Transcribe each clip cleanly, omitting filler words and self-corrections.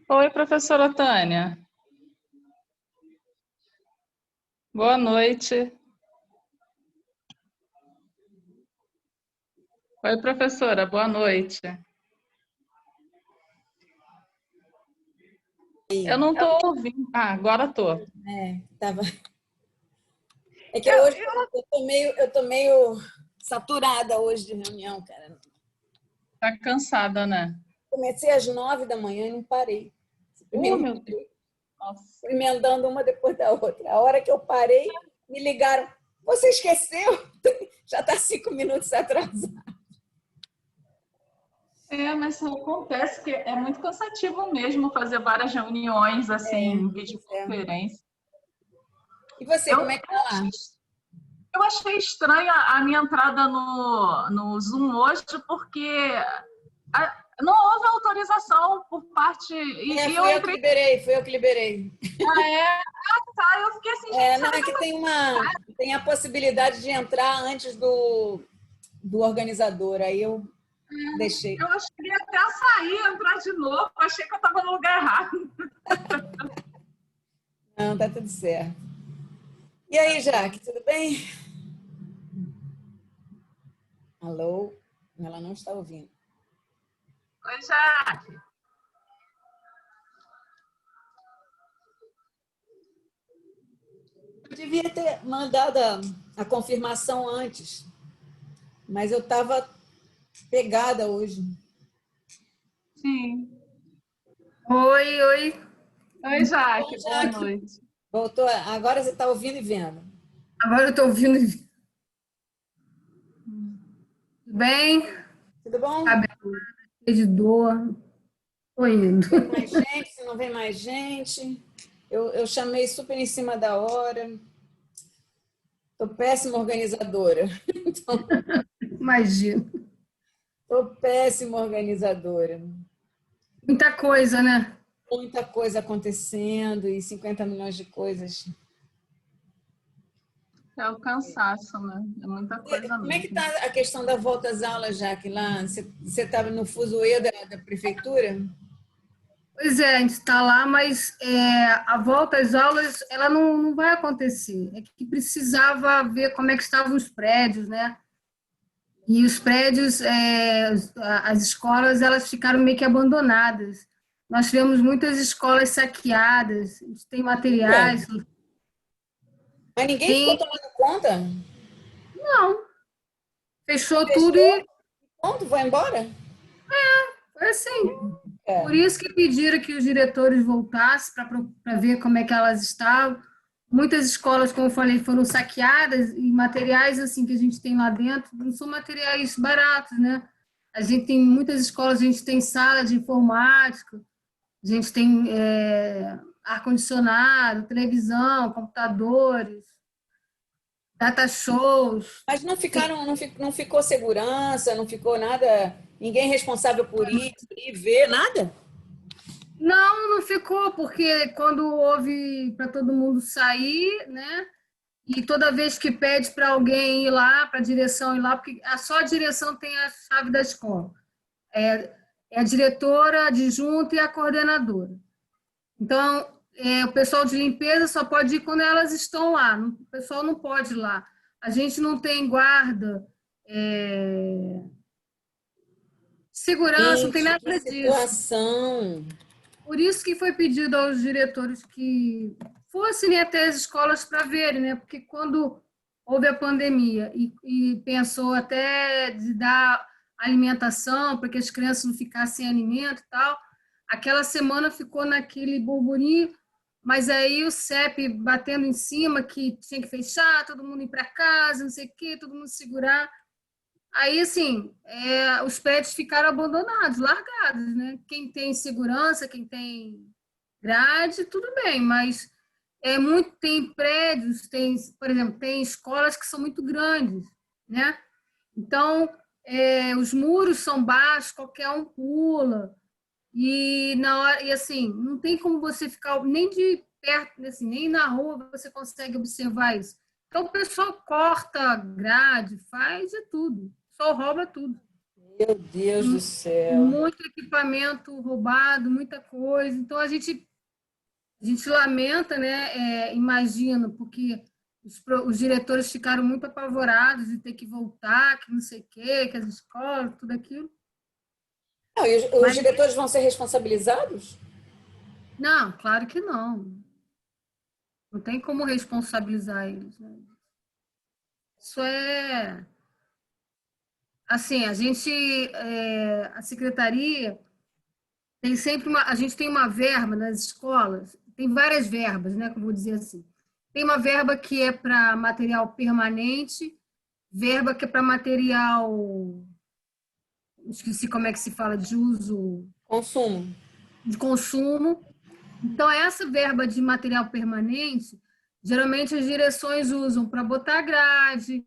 Oi, professora Tânia. Boa noite. Oi, professora, boa noite. Eu não estou ouvindo. Ah, agora estou. Tava. É que hoje eu tô meio saturada hoje de reunião, cara. Está cansada, né? Comecei às 9 da manhã e não parei. Meu Deus. Nossa. Emendando uma depois da outra. A hora que eu parei, me ligaram. Você esqueceu? Já está 5 minutos atrasado. Mas acontece que é muito cansativo mesmo fazer várias reuniões assim, em videoconferência. E você, Eu, como é que tá lá? eu achei estranha a minha entrada no Zoom hoje, porque não houve autorização por parte. E eu Fui eu que entrei. liberei, fui eu que liberei. Ah, é? Ah, tá. Eu fiquei assim, gente, Não, será é que que tem a possibilidade de entrar antes do organizador. Aí eu deixei. eu cheguei até a sair, entrar de novo. Achei que eu estava no lugar errado. Não, tá tudo certo. E aí, Jaque, tudo bem? Alô? Ela não está ouvindo. Oi, Jaque. Eu devia ter mandado a confirmação antes, mas eu estava pegada hoje. Sim. Oi, oi. Oi, Jaque. Bom, Boa Jaque, noite. voltou. Agora você está ouvindo e vendo. Agora eu estou ouvindo. Tudo bem? Tudo bom? Cabeça de dor. Estou indo. Vem mais gente, se não vem mais gente. Eu chamei super em cima da hora. Estou péssima organizadora. Imagino. Estou péssima organizadora. Muita coisa, né? Muita coisa acontecendo e 50 milhões de coisas. É o cansaço, né? É muita coisa Como é que mesmo. está a questão da volta às aulas, Jaque? Lá, você estava no fuzuê da prefeitura? Pois é, a gente está lá, mas a volta às aulas ela não vai acontecer. É que precisava ver como é que estavam os prédios, né? E os prédios, as escolas, elas ficaram meio que abandonadas. Nós tivemos muitas escolas saqueadas, a gente tem Ué, materiais, mas ninguém ficou tem. tomando conta? Não, fechou tudo Fechou? e Ponto, vai embora? foi assim. Por É. isso que pediram que os diretores voltassem para ver como é que elas estavam. Muitas escolas, como eu falei, foram saqueadas e materiais assim que a gente tem lá dentro não são materiais baratos, né? A gente tem muitas escolas, a gente tem sala de informática, a gente tem ar-condicionado, televisão, computadores, data shows. Mas não ficaram, não ficou segurança, não ficou nada, ninguém responsável por isso, ir ver, nada? Não ficou, porque quando houve para todo mundo sair, né? E toda vez que pede para alguém ir lá, para a direção ir lá, porque só a direção tem a chave da escola. É, é a diretora, a adjunta e a coordenadora. Então, o pessoal de limpeza só pode ir quando elas estão lá. O pessoal não pode ir lá. A gente não tem guarda, segurança, não tem Gente, que nada disso. situação. Por isso que foi pedido aos diretores que fossem, né, até as escolas para verem, né? Porque quando houve a pandemia e pensou até de dar alimentação para que as crianças não ficassem sem alimento e tal, aquela semana ficou naquele burburinho, mas aí o CEP batendo em cima que tinha que fechar, todo mundo ir para casa, não sei o quê, todo mundo segurar. Aí, assim, os prédios ficaram abandonados, largados, né? Quem tem segurança, quem tem grade, tudo bem, mas tem prédios, por exemplo, tem escolas que são muito grandes, né? Então, os muros são baixos, qualquer um pula, e na hora, e assim, não tem como você ficar nem de perto, assim, nem na rua você consegue observar isso. Então, o pessoal corta grade, faz de tudo, só rouba tudo. Meu Deus do céu. Muito equipamento roubado, muita coisa. Então, a gente lamenta, né? Imagina, porque os diretores ficaram muito apavorados de ter que voltar, que não sei o quê, que as escolas, tudo aquilo. Não, e os Mas, diretores vão ser responsabilizados? não, claro que não. Não tem como responsabilizar eles, né? Isso é... Assim, a secretaria tem sempre a gente tem uma verba nas escolas, tem várias verbas, né, que eu vou dizer assim. Tem uma verba que é para material permanente, verba que é para material, esqueci como é que se fala, de uso, Consumo. de consumo. Então, essa verba de material permanente, geralmente as direções usam para botar grade,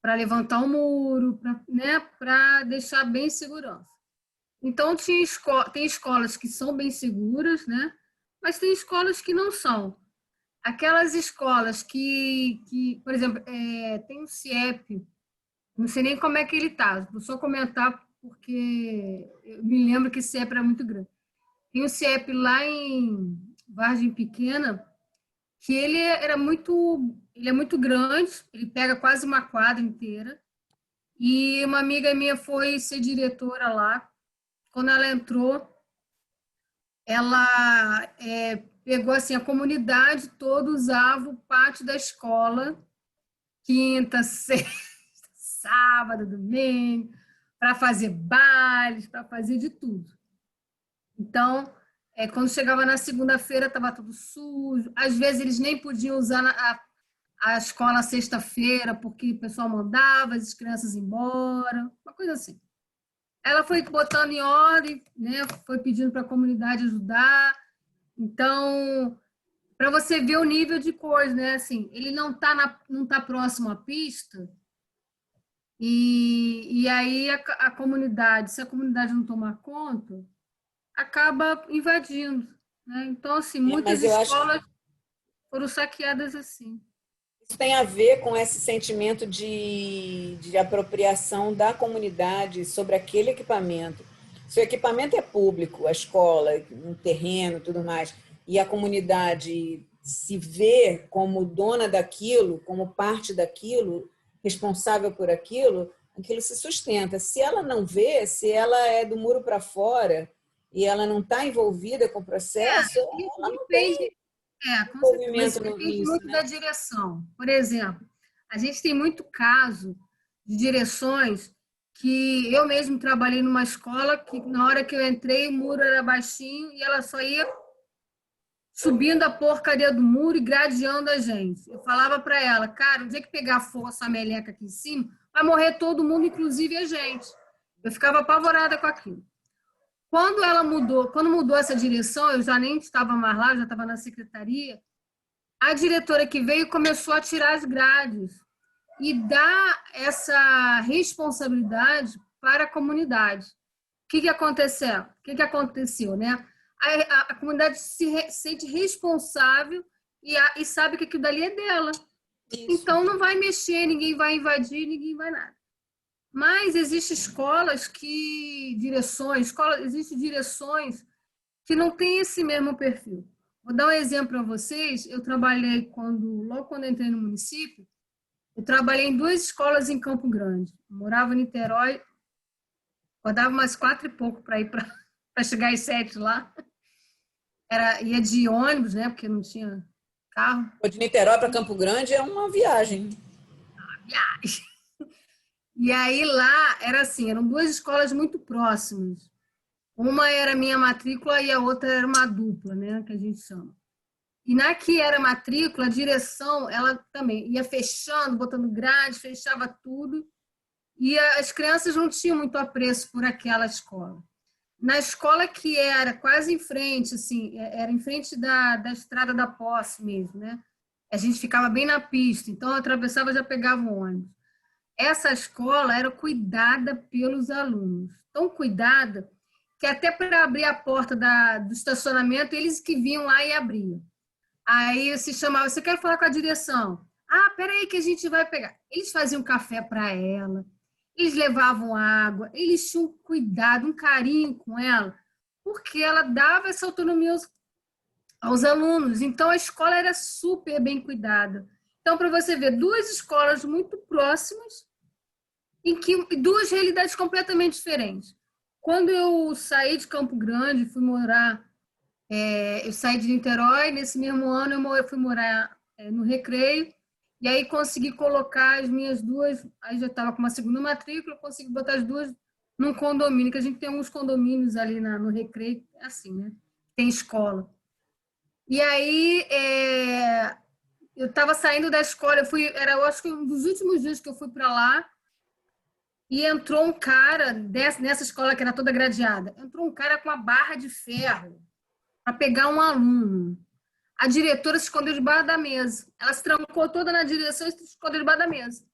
para levantar o muro, para, né, para deixar bem segurança. Então, tem escolas que são bem seguras, né? Mas tem escolas que não são. Aquelas escolas por exemplo, tem um CIEP, não sei nem como é que ele está, vou só comentar porque eu me lembro que esse CIEP era muito grande. Tem um CIEP lá em Vargem Pequena, que ele é muito grande, ele pega quase uma quadra inteira, e uma amiga minha foi ser diretora lá. Quando ela entrou, ela pegou assim, a comunidade toda usava o pátio da escola, quinta, sexta, sábado, domingo, para fazer bailes, para fazer de tudo. Então, quando chegava na segunda-feira, estava tudo sujo. Às vezes, eles nem podiam usar a escola sexta-feira, porque o pessoal mandava as crianças embora, uma coisa assim. Ela foi botando em ordem, né? Foi pedindo para a comunidade ajudar. Então, para você ver o nível de coisa, né? Assim, ele não tá próximo à pista, e aí a comunidade, se a comunidade não tomar conta, acaba invadindo, né? Então, assim, muitas Mas eu acho escolas foram saqueadas assim. isso tem a ver com esse sentimento de apropriação da comunidade sobre aquele equipamento. Se o equipamento é público, a escola, um terreno, tudo mais, e a comunidade se vê como dona daquilo, como parte daquilo, responsável por aquilo, aquilo se sustenta. Se ela não vê, se ela é do muro para fora e ela não está envolvida com o processo, ela não tem Com certeza, mas envolvimento depende nisso, muito né? da direção. Por exemplo, a gente tem muito caso de direções que eu mesmo trabalhei numa escola que na hora que eu entrei o muro era baixinho e ela só ia subindo a porcaria do muro e gradeando a gente. Eu falava para ela, cara, o dia que pegar fogo essa meleca aqui em cima, vai morrer todo mundo, inclusive a gente. Eu ficava apavorada com aquilo. Quando mudou essa direção, eu já nem estava mais lá, eu já estava na secretaria, a diretora que veio começou a tirar as grades e dar essa responsabilidade para a comunidade. O que aconteceu, né? A comunidade sente responsável e sabe que aquilo dali é dela. Isso. Então, não vai mexer, ninguém vai invadir, ninguém vai nada. Mas existem existem direções que não têm esse mesmo perfil. Vou dar um exemplo para vocês. Eu trabalhei logo quando entrei no município, eu trabalhei em 2 escolas em Campo Grande. Eu morava em Niterói, acordava umas 4 e pouco para ir para chegar às 7 lá. Ia de ônibus, né? Porque não tinha carro. De Niterói para Campo Grande é uma viagem. Viagem. E aí lá era assim, eram 2 escolas muito próximas. Uma era minha matrícula e a outra era uma dupla, né, que a gente chama. E na que era matrícula, a direção, ela também ia fechando, botando grade, fechava tudo. E as crianças não tinham muito apreço por aquela escola. Na escola que era quase em frente, assim, era em frente da estrada da posse mesmo, né? A gente ficava bem na pista, então eu atravessava e já pegava o ônibus. Essa escola era cuidada pelos alunos. Tão cuidada que até para abrir a porta do estacionamento, eles que vinham lá e abriam. Aí se chamava, você quer falar com a direção? Ah, peraí que a gente vai pegar. Eles faziam café para ela, eles levavam água, eles tinham cuidado, um carinho com ela, porque ela dava essa autonomia aos alunos. Então, a escola era super bem cuidada. Então, para você ver, duas escolas muito próximas, em que duas realidades completamente diferentes. Quando eu saí de Campo Grande, fui morar, eu saí de Niterói, nesse mesmo ano eu fui morar no Recreio, e aí consegui colocar as minhas duas, aí já estava com uma segunda matrícula, consegui botar as duas num condomínio, que a gente tem alguns condomínios ali no Recreio, assim, né? Tem escola. E aí, eu estava saindo da escola, eu acho que um dos últimos dias que eu fui para lá, e entrou um cara, nessa escola que era toda gradeada, entrou um cara com uma barra de ferro para pegar um aluno. A diretora se escondeu debaixo da mesa. Ela se trancou toda na direção e se escondeu debaixo da mesa.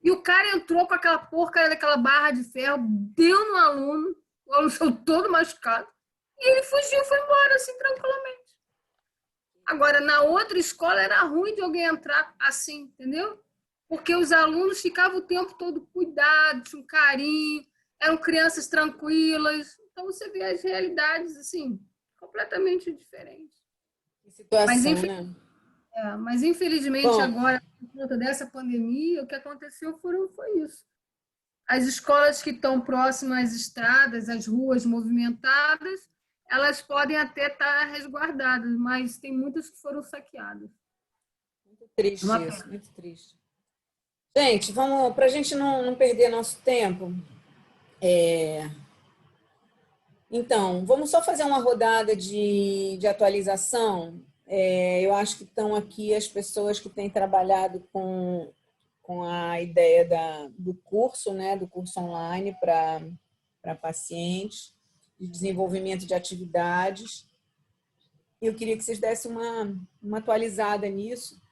E o cara entrou com aquela porcaria daquela barra de ferro, deu no aluno, o aluno saiu todo machucado, e ele fugiu, foi embora, assim, tranquilamente. Agora, na outra escola, era ruim de alguém entrar assim, entendeu? Porque os alunos ficavam o tempo todo cuidados, tinham carinho, eram crianças tranquilas. Então, você vê as realidades, assim, completamente diferentes. Que situação, né? Mas infelizmente, Bom, agora, por conta dessa pandemia, o que aconteceu foi isso. As escolas que estão próximas às estradas, às ruas movimentadas, elas podem até estar resguardadas, mas tem muitas que foram saqueadas. muito triste isso, muito triste. Gente, vamos, para a gente não perder nosso tempo, então, vamos só fazer uma rodada de atualização. Eu acho que estão aqui as pessoas que têm trabalhado com a ideia do curso, né, do curso online para pacientes, de desenvolvimento de atividades. Eu queria que vocês dessem uma atualizada nisso,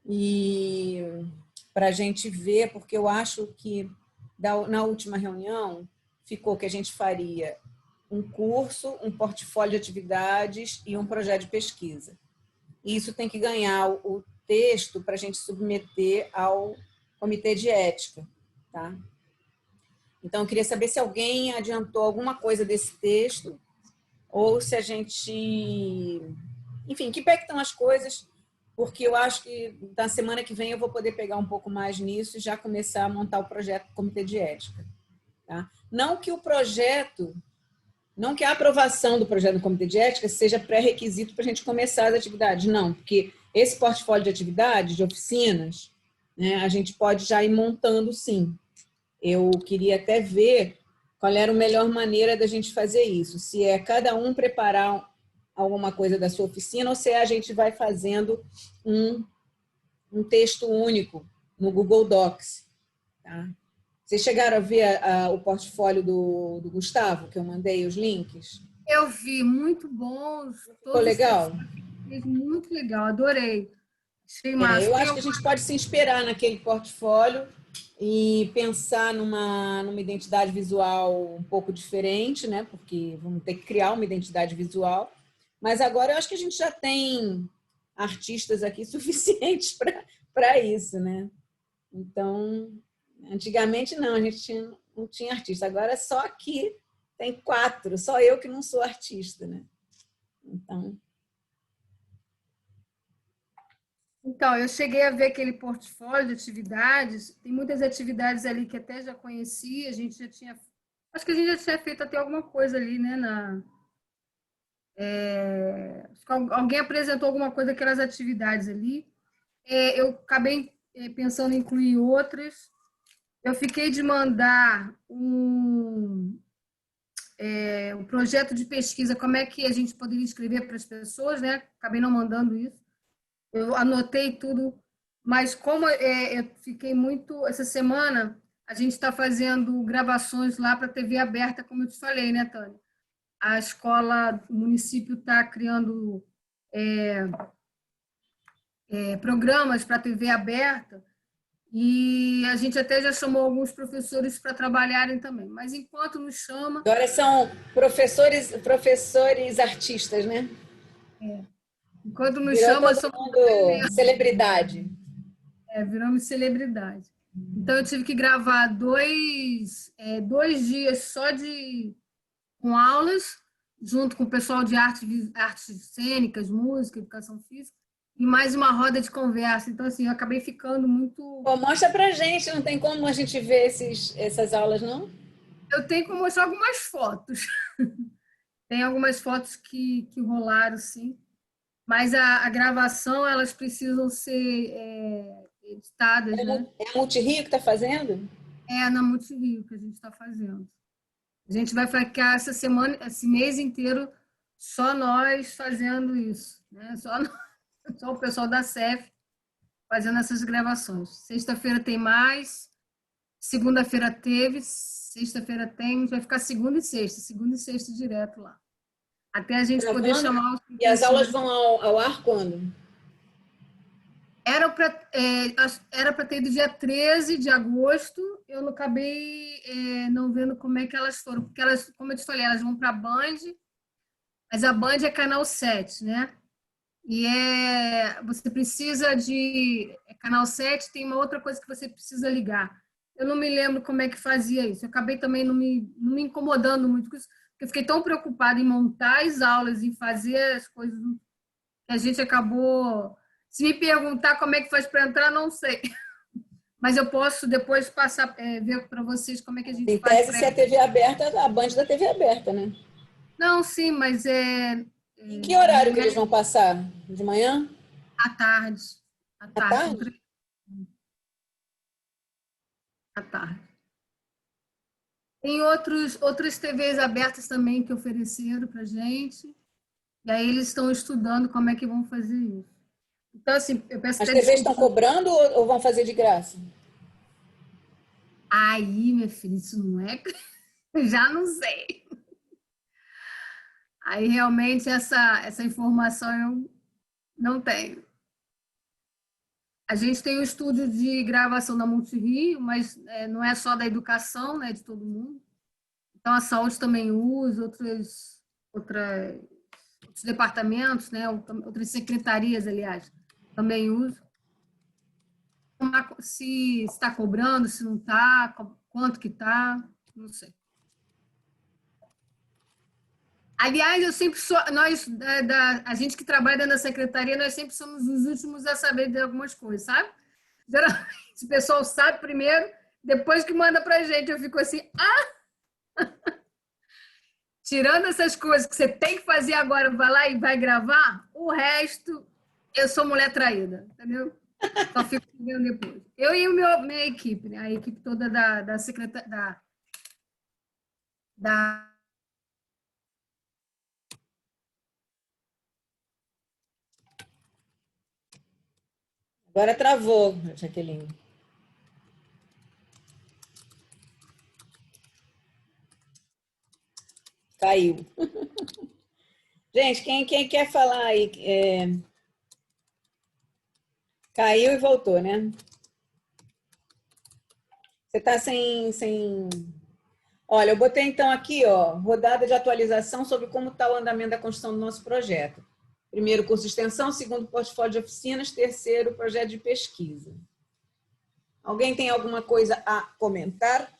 e para a gente ver, porque eu acho que na última reunião ficou que a gente faria um curso, um portfólio de atividades e um projeto de pesquisa. E isso tem que ganhar o texto para a gente submeter ao comitê de ética, tá? Então, eu queria saber se alguém adiantou alguma coisa desse texto, ou se a gente... Enfim, que pé que estão as coisas, porque eu acho que na semana que vem eu vou poder pegar um pouco mais nisso e já começar a montar o projeto do comitê de ética. Tá? Não que a aprovação do projeto do comitê de ética seja pré-requisito para a gente começar as atividades, não, porque esse portfólio de atividades, de oficinas, né, a gente pode já ir montando, sim. Eu queria até ver qual era a melhor maneira da gente fazer isso, se é cada um preparar alguma coisa da sua oficina ou se a gente vai fazendo um texto único no Google Docs. Tá? Vocês chegaram a ver o portfólio do Gustavo, que eu mandei os links? Eu vi, muito bons. Ficou legal? Muito legal, adorei. Achei massa. Eu acho que a gente pode se inspirar naquele portfólio e pensar numa identidade visual um pouco diferente, né? Porque vamos ter que criar uma identidade visual. Mas agora eu acho que a gente já tem artistas aqui suficientes para isso, né? Então, antigamente não, a gente não tinha artista. Agora só aqui tem 4, só eu que não sou artista, né? Então, eu cheguei a ver aquele portfólio de atividades, tem muitas atividades ali que até já conhecia, acho que a gente já tinha feito até alguma coisa ali, né, alguém apresentou alguma coisa daquelas atividades ali, eu acabei pensando em incluir outras, eu fiquei de mandar um projeto de pesquisa, como é que a gente poderia escrever para as pessoas, né, acabei não mandando isso. Eu anotei tudo, mas como eu fiquei muito... Essa semana, a gente está fazendo gravações lá para a TV aberta, como eu te falei, né, Tânia? A escola, o município está criando programas para a TV aberta e a gente até já chamou alguns professores para trabalharem também. Mas enquanto nos chama... Agora são professores artistas, né? Enquanto nos chama, todo mundo celebridade. Viramos celebridade. Então, eu tive que gravar dois dias só com aulas, junto com o pessoal de artes cênicas, música, educação física, e mais uma roda de conversa. Então, assim, eu acabei ficando muito... Pô, mostra pra gente, não tem como a gente ver essas aulas, não? Eu tenho que mostrar algumas fotos. Tem algumas fotos que rolaram, sim. Mas a gravação, elas precisam ser editadas, né? É a Multirio que está fazendo? É na Multirio que a gente está fazendo. A gente vai ficar essa semana, esse mês inteiro, só nós fazendo isso, né? Só o pessoal da CEF fazendo essas gravações. Sexta-feira tem mais, segunda-feira teve, sexta-feira tem, a gente vai ficar segunda e sexta direto lá. Até a gente poder Gravando? chamar os E as aulas professores. vão ao ar quando? Era para ter do dia 13 de agosto, eu não acabei não vendo como é que elas foram, porque elas, como eu te falei, elas vão para a Band, mas a Band é canal 7, né? E você precisa de canal 7, tem uma outra coisa que você precisa ligar. Eu não me lembro como é que fazia isso. Eu acabei também não me incomodando muito com isso, porque eu fiquei tão preocupada em montar as aulas e fazer as coisas que a gente acabou. Se me perguntar como é que faz para entrar, não sei. Mas eu posso depois passar, ver para vocês como é que a gente Em faz tese, para. se a TV é aberta, a Band da TV é aberta, né? Não, sim, mas Em que horário não que eles vão passar? De manhã? à tarde. À À tarde, são tarde? 3 à tarde. Tem outras TVs abertas também que ofereceram para gente. E aí eles estão estudando como é que vão fazer isso. Então, assim, eu peço As até TVs desculpa. estão cobrando ou vão fazer de graça? Aí, minha filha, isso não é. Já não sei. Aí, realmente, essa informação eu não tenho. A gente tem um estúdio de gravação da Multirio, mas não é só da educação, né, de todo mundo. Então, a saúde também usa, outros departamentos, né, outras secretarias, aliás, também usam. Se está cobrando, se não está, quanto que está, não sei. Aliás, eu sempre sou, nós, a gente que trabalha dentro da secretaria, nós sempre somos os últimos a saber de algumas coisas, sabe? Geralmente, o pessoal sabe primeiro, depois que manda pra gente, eu fico assim, tirando essas coisas que você tem que fazer agora, vai lá e vai gravar, o resto, eu sou mulher traída, entendeu? Só fico vendo depois. Eu e minha equipe, né? A equipe toda da secretaria, da Agora travou, Jaqueline. Caiu. Gente, quem quer falar aí? Caiu e voltou, né? Você está sem... Olha, eu botei então aqui, ó, rodada de atualização sobre como está o andamento da construção do nosso projeto. Primeiro, curso de extensão, segundo, portfólio de oficinas, terceiro, projeto de pesquisa. Alguém tem alguma coisa a comentar?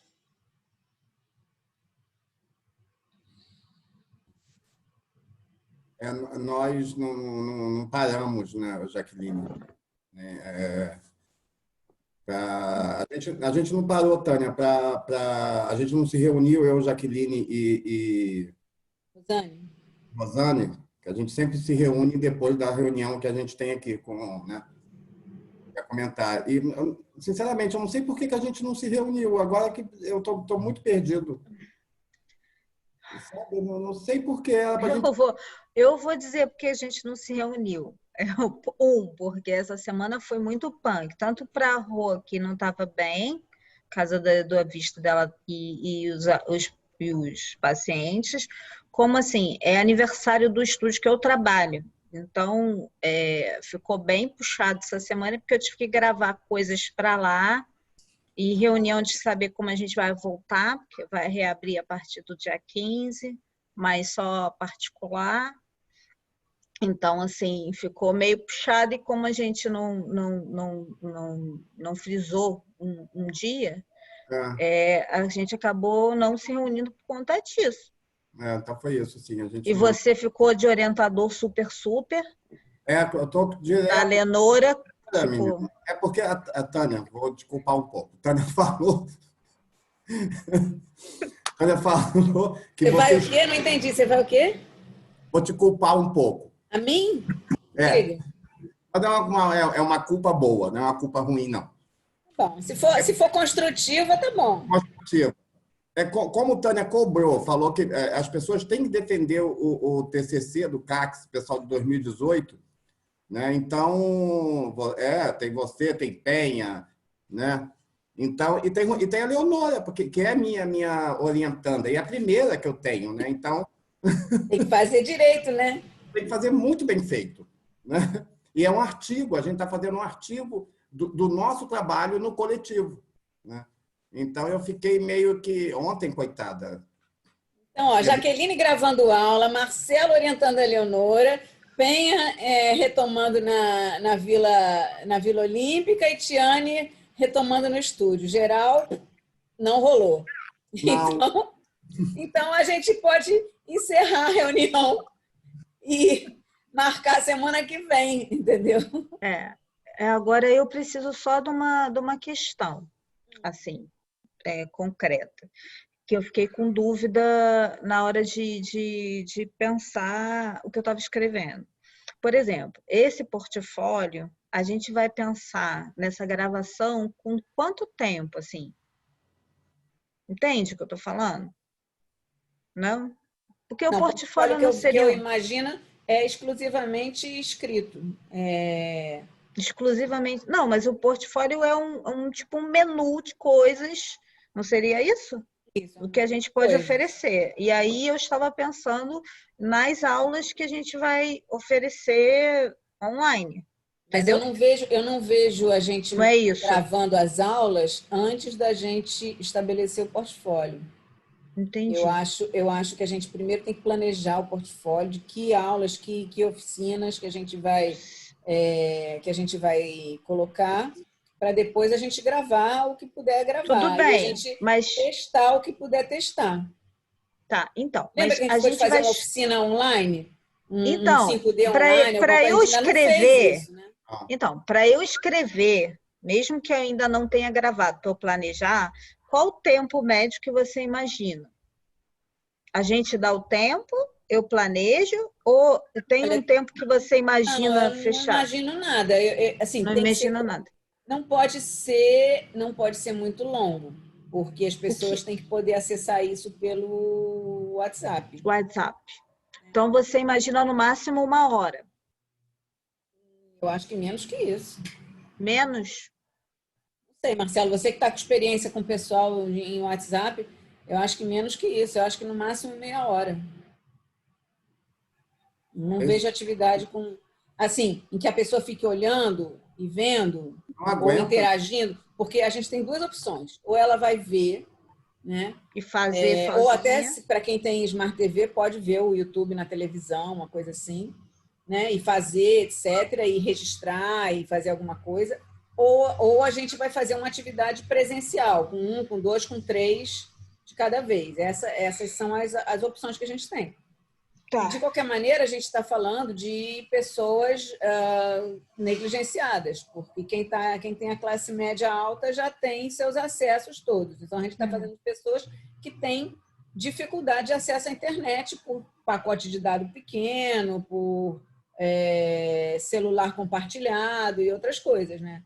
Nós não paramos, né, Jaqueline? A gente não parou, Tânia, a gente não se reuniu, eu, Jaqueline e Rosane? Rosane, que a gente sempre se reúne depois da reunião que a gente tem aqui com, né, para comentar. E, sinceramente, eu não sei por que a gente não se reuniu. Agora que eu estou muito perdido. Sabe? Eu não sei por que. Eu vou dizer porque a gente não se reuniu. Porque essa semana foi muito punk, tanto para a Rô, que não estava bem, por causa do visto dela e os pacientes, como assim, é aniversário do estúdio que eu trabalho. Então, ficou bem puxado essa semana, porque eu tive que gravar coisas para lá, e reunião de saber como a gente vai voltar, porque vai reabrir a partir do dia 15, mas só particular. Então, assim, ficou meio puxado, e como a gente não frisou um dia, a gente acabou não se reunindo por conta disso. Então foi isso, sim. A gente E você ficou de orientador super, eu tô a direto. Lenora Olha, ficou... menina, é porque a Tânia, vou te culpar um pouco. Tânia falou que Você vai você... o quê? Não entendi. Você vai o quê? Vou te culpar um pouco. A mim? É, Diga. mas é uma culpa boa, não é uma culpa ruim, não. Bom, se for construtiva, tá bom. Construtivo. Como Tânia cobrou, falou que as pessoas têm que defender o TCC do CACS, pessoal de 2018, né? Então, tem você, tem Penha, né? Então, e tem a Leonora, porque, que é minha orientanda, e é a primeira que eu tenho, né? Então, Tem que fazer direito, né? tem que fazer muito bem feito, né? E é um artigo, a gente está fazendo um artigo do nosso trabalho no coletivo, né? Então, eu fiquei meio que... Ontem, coitada. Então, ó, Jaqueline gravando aula, Marcelo orientando a Leonora, Penha retomando na Vila Olímpica e Tiane retomando no estúdio. Geral, não rolou. Não. Então, a gente pode encerrar a reunião e marcar a semana que vem, entendeu? Agora eu preciso só de uma questão, assim, concreta, que eu fiquei com dúvida na hora de pensar o que eu estava escrevendo. Por exemplo, esse portfólio, a gente vai pensar nessa gravação com quanto tempo, assim? Entende o que eu estou falando? Não? Porque o portfólio não seria... que eu imagino é exclusivamente escrito. Exclusivamente... Não, mas o portfólio é tipo um menu de coisas, não seria isso? O que a gente pode oferecer. E aí eu estava pensando nas aulas que a gente vai oferecer online. Mas entendeu? eu não vejo a gente Não é isso. gravando as aulas antes da gente estabelecer o portfólio. Entendi. Eu acho que a gente primeiro tem que planejar o portfólio de que aulas, que oficinas que a gente vai colocar, para depois a gente gravar o que puder gravar. Tudo bem, e a gente testar o que puder testar. Tá, então. Lembra que a gente foi fazer uma oficina online? Então, 5D online? Para eu escrever... Isso, né? Então, para eu escrever, mesmo que eu ainda não tenha gravado, para eu planejar, qual o tempo médio que você imagina? A gente dá o tempo, eu planejo, ou tem um tempo que você imagina fechar? Não imagino nada. Assim, não imagino nada. Não pode ser muito longo, porque as pessoas têm que poder acessar isso pelo WhatsApp. Então, você imagina no máximo 1 hora? Eu acho que menos que isso. Menos? Não sei, Marcelo, você que está com experiência com o pessoal em WhatsApp, eu acho que menos que isso. Eu acho que no máximo meia hora. Não vejo atividade assim, em que a pessoa fique olhando e vendo, ou interagindo, porque a gente tem 2 opções. Ou ela vai ver, né? E fazer sozinha. Ou até, para quem tem Smart TV, pode ver o YouTube na televisão, uma coisa assim, né? E fazer, etc., e registrar e fazer alguma coisa. Ou a gente vai fazer uma atividade presencial, com 1, com 2, com 3 de cada vez. Essas são as opções que a gente tem. Tá. De qualquer maneira, a gente está falando de pessoas negligenciadas, porque quem tem a classe média alta já tem seus acessos todos. Então, a gente está fazendo de pessoas que têm dificuldade de acesso à internet por pacote de dado pequeno, por celular compartilhado e outras coisas, né?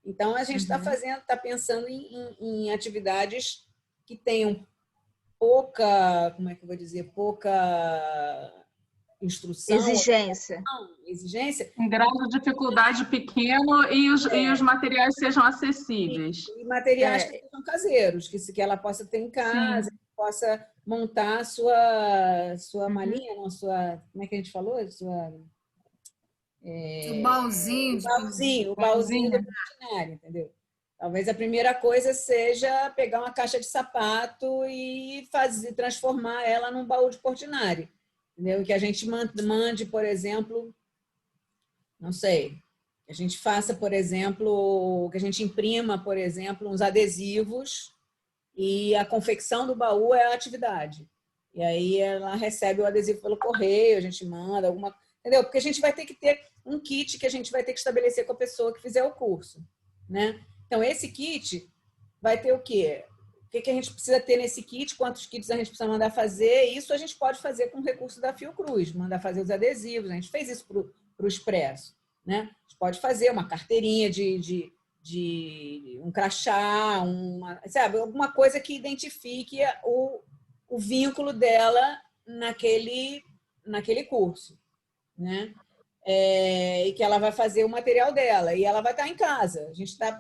Então, a gente está pensando em atividades que tenham pouca, como é que eu vou dizer, pouca instrução. Exigência. Um grau de dificuldade pequeno e os materiais sejam acessíveis. E materiais que sejam caseiros, que ela possa ter em casa, que possa montar a sua malinha, não, como é que a gente falou? O baúzinho. O baúzinho da veterinária, entendeu? Talvez a primeira coisa seja pegar uma caixa de sapato e transformar ela num baú de Portinari. Entendeu? Que a gente mande, por exemplo, não sei, que a gente faça, por exemplo, que a gente imprima, por exemplo, uns adesivos e a confecção do baú é a atividade. E aí ela recebe o adesivo pelo correio, a gente manda alguma... Entendeu? Porque a gente vai ter que ter um kit que a gente vai ter que estabelecer com a pessoa que fizer o curso, né? Então, esse kit vai ter o quê? O que a gente precisa ter nesse kit, quantos kits a gente precisa mandar fazer. Isso a gente pode fazer com o recurso da Fiocruz, mandar fazer os adesivos. A gente fez isso para o Expresso, né? A gente pode fazer uma carteirinha de um crachá, sabe? Alguma coisa que identifique o vínculo dela naquele curso, né? E que ela vai fazer o material dela e ela vai estar em casa. A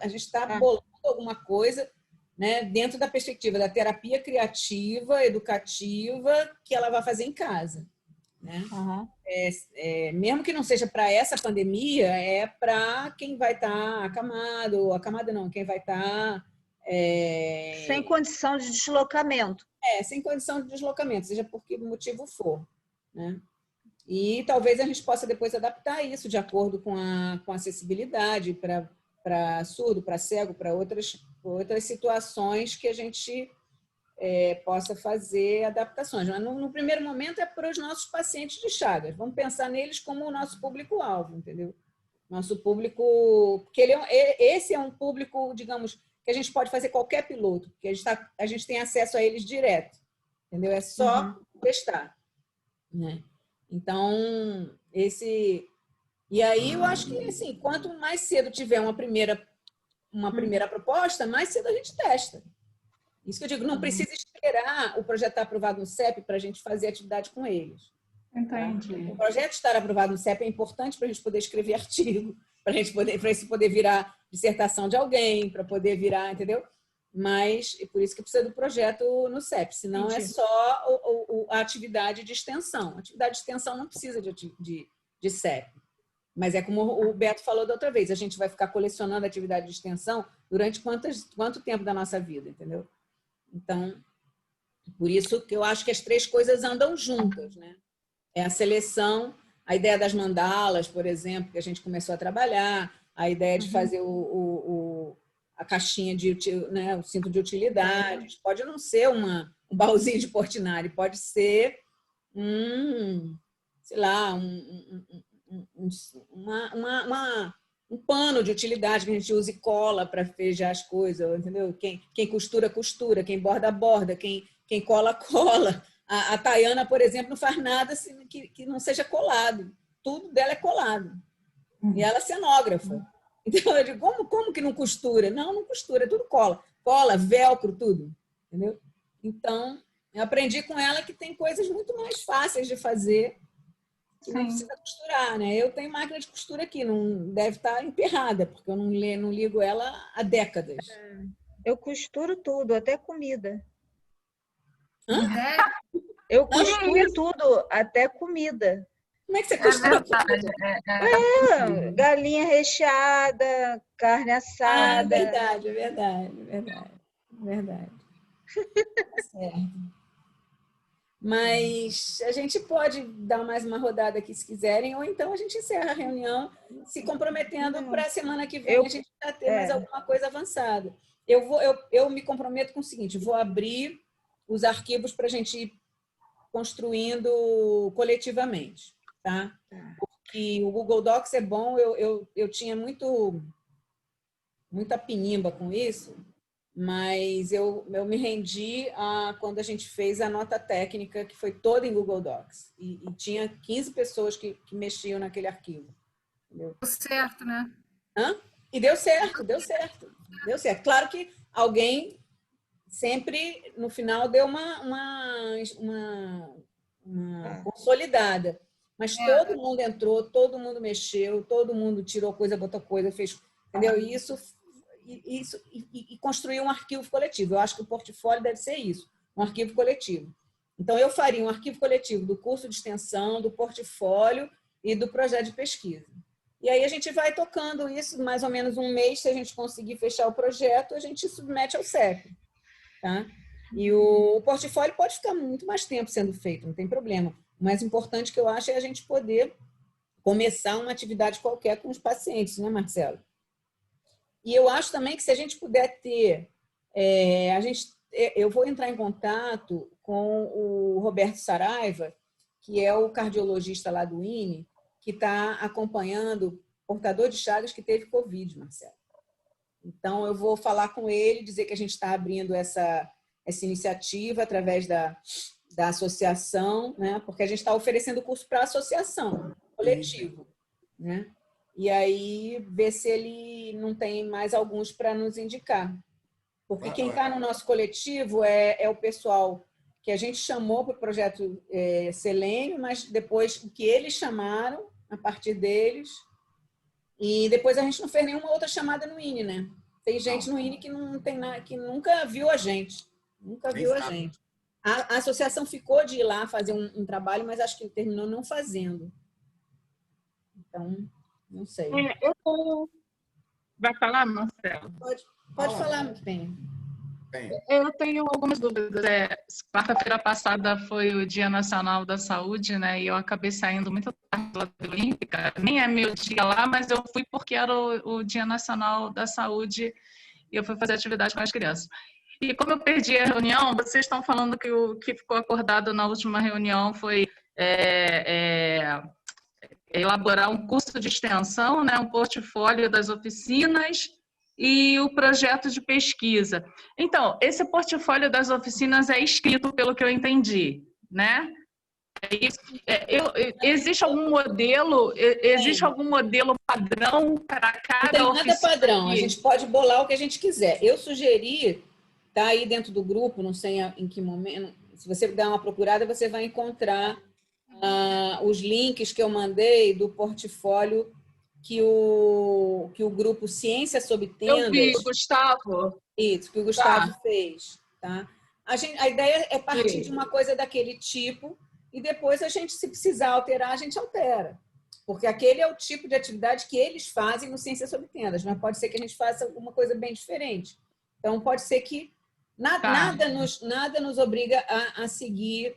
gente tá bolando alguma coisa, né, dentro da perspectiva da terapia criativa, educativa, que ela vai fazer em casa, né? Uhum. Mesmo que não seja para essa pandemia, é para quem vai estar acamado não, quem vai estar Sem condição de deslocamento. Sem condição de deslocamento, seja por que motivo for, né? E talvez a gente possa depois adaptar isso de acordo com a acessibilidade para surdo, para cego, para outras situações que a gente possa fazer adaptações. Mas no primeiro momento é para os nossos pacientes de Chagas. Vamos pensar neles como o nosso público-alvo, entendeu? Nosso público... Porque esse é um público, digamos, que a gente pode fazer qualquer piloto, porque a gente tem acesso a eles direto, entendeu? É só testar, né? Então, E aí eu acho que, assim, quanto mais cedo tiver uma primeira proposta, mais cedo a gente testa. Isso que eu digo, não precisa esperar o projeto estar aprovado no CEP para a gente fazer atividade com eles. Entendi. Tá? O projeto estar aprovado no CEP é importante para a gente poder escrever artigo, para isso poder virar dissertação de alguém, para poder virar, entendeu? Mas é por isso que precisa do projeto no CEP, senão Entendi. é só a atividade de extensão. A atividade de extensão não precisa de CEP. Mas é como o Beto falou da outra vez, a gente vai ficar colecionando atividade de extensão durante quanto tempo da nossa vida, entendeu? Então, por isso que eu acho que as três coisas andam juntas, né? É a seleção, a ideia das mandalas, por exemplo, que a gente começou a trabalhar, a ideia de fazer a caixinha né, o cinto de utilidades. Pode não ser um baúzinho de Portinari, pode ser sei lá, um pano de utilidade que a gente use cola para fechar as coisas, entendeu? Quem costura, costura, quem borda, borda, quem cola, cola. A Tayana, por exemplo, não faz nada que não seja colado. Tudo dela é colado. E ela é cenógrafa. Então, eu digo, como que não costura? Não costura, é tudo cola. Cola, velcro, tudo. Entendeu? Então, eu aprendi com ela que tem coisas muito mais fáceis de fazer que não precisa costurar, né? Eu tenho máquina de costura aqui, não deve estar emperrada, porque eu não ligo ela há décadas. Eu costuro tudo, até comida. Hã? Eu costuro tudo, até comida. Como é que você costura? Galinha recheada, carne assada. É verdade. Tá certo. Mas a gente pode dar mais uma rodada aqui se quiserem, ou então a gente encerra a reunião se comprometendo para a semana que vem a gente já ter mais alguma coisa avançada. Eu me comprometo com o seguinte, vou abrir os arquivos para a gente ir construindo coletivamente, tá? Porque o Google Docs é bom, eu tinha muita pinimba com isso, mas eu me rendi quando a gente fez a nota técnica, que foi toda em Google Docs. E tinha 15 pessoas que mexiam naquele arquivo. Entendeu? Deu certo, né? E deu certo. Claro que alguém sempre, no final, deu uma consolidada. Mas todo mundo entrou, todo mundo mexeu, todo mundo tirou coisa, botou coisa, fez... Entendeu? E construir um arquivo coletivo. Eu acho que o portfólio deve ser isso, um arquivo coletivo. Então, eu faria um arquivo coletivo do curso de extensão, do portfólio e do projeto de pesquisa. E aí a gente vai tocando isso, mais ou menos um mês, se a gente conseguir fechar o projeto, a gente submete ao CEP. Tá? E o portfólio pode ficar muito mais tempo sendo feito, não tem problema. O mais importante que eu acho é a gente poder começar uma atividade qualquer com os pacientes, né, Marcelo? E eu acho também que se a gente puder ter... eu vou entrar em contato com o Roberto Saraiva, que é o cardiologista lá do INE, que está acompanhando portador de Chagas que teve Covid, Marcelo. Então, eu vou falar com ele, dizer que a gente está abrindo essa iniciativa através da associação, né? Porque a gente está oferecendo curso para associação, coletivo, né? E aí, ver se ele não tem mais alguns para nos indicar. Porque quem está no nosso coletivo é o pessoal que a gente chamou para o projeto Selênio, mas depois o que eles chamaram, a partir deles, e depois a gente não fez nenhuma outra chamada no INE, né? Tem gente no INE que não tem nada, que nunca viu a gente. Nunca viu a gente. A associação ficou de ir lá fazer um trabalho, mas acho que terminou não fazendo. Então, não sei. Vai falar, Marcelo? Pode falar, meu bem. Eu tenho algumas dúvidas. Quarta-feira passada foi o Dia Nacional da Saúde, né? E eu acabei saindo muito tarde da Vila Olímpica. Nem é meu dia lá, mas eu fui porque era o Dia Nacional da Saúde e eu fui fazer atividade com as crianças. E como eu perdi a reunião, vocês estão falando que o que ficou acordado na última reunião foi elaborar um curso de extensão, né? Um portfólio das oficinas e o projeto de pesquisa. Então, esse portfólio das oficinas é escrito, pelo que eu entendi, né? Existe algum modelo? Existe algum modelo padrão para cada oficina? Não tem nada padrão. Aqui? A gente pode bolar o que a gente quiser. Eu sugeri, tá aí dentro do grupo, não sei em que momento. Se você der uma procurada, você vai encontrar os links que eu mandei do portfólio que o grupo Ciência Sob Tendas... Eu vi, Gustavo. Isso, que o Gustavo fez. Tá? A ideia é partir de uma coisa daquele tipo e depois a gente, se precisar alterar, a gente altera. Porque aquele é o tipo de atividade que eles fazem no Ciência Sob Tendas, mas pode ser que a gente faça alguma coisa bem diferente. Então, pode ser que nada nos obriga a seguir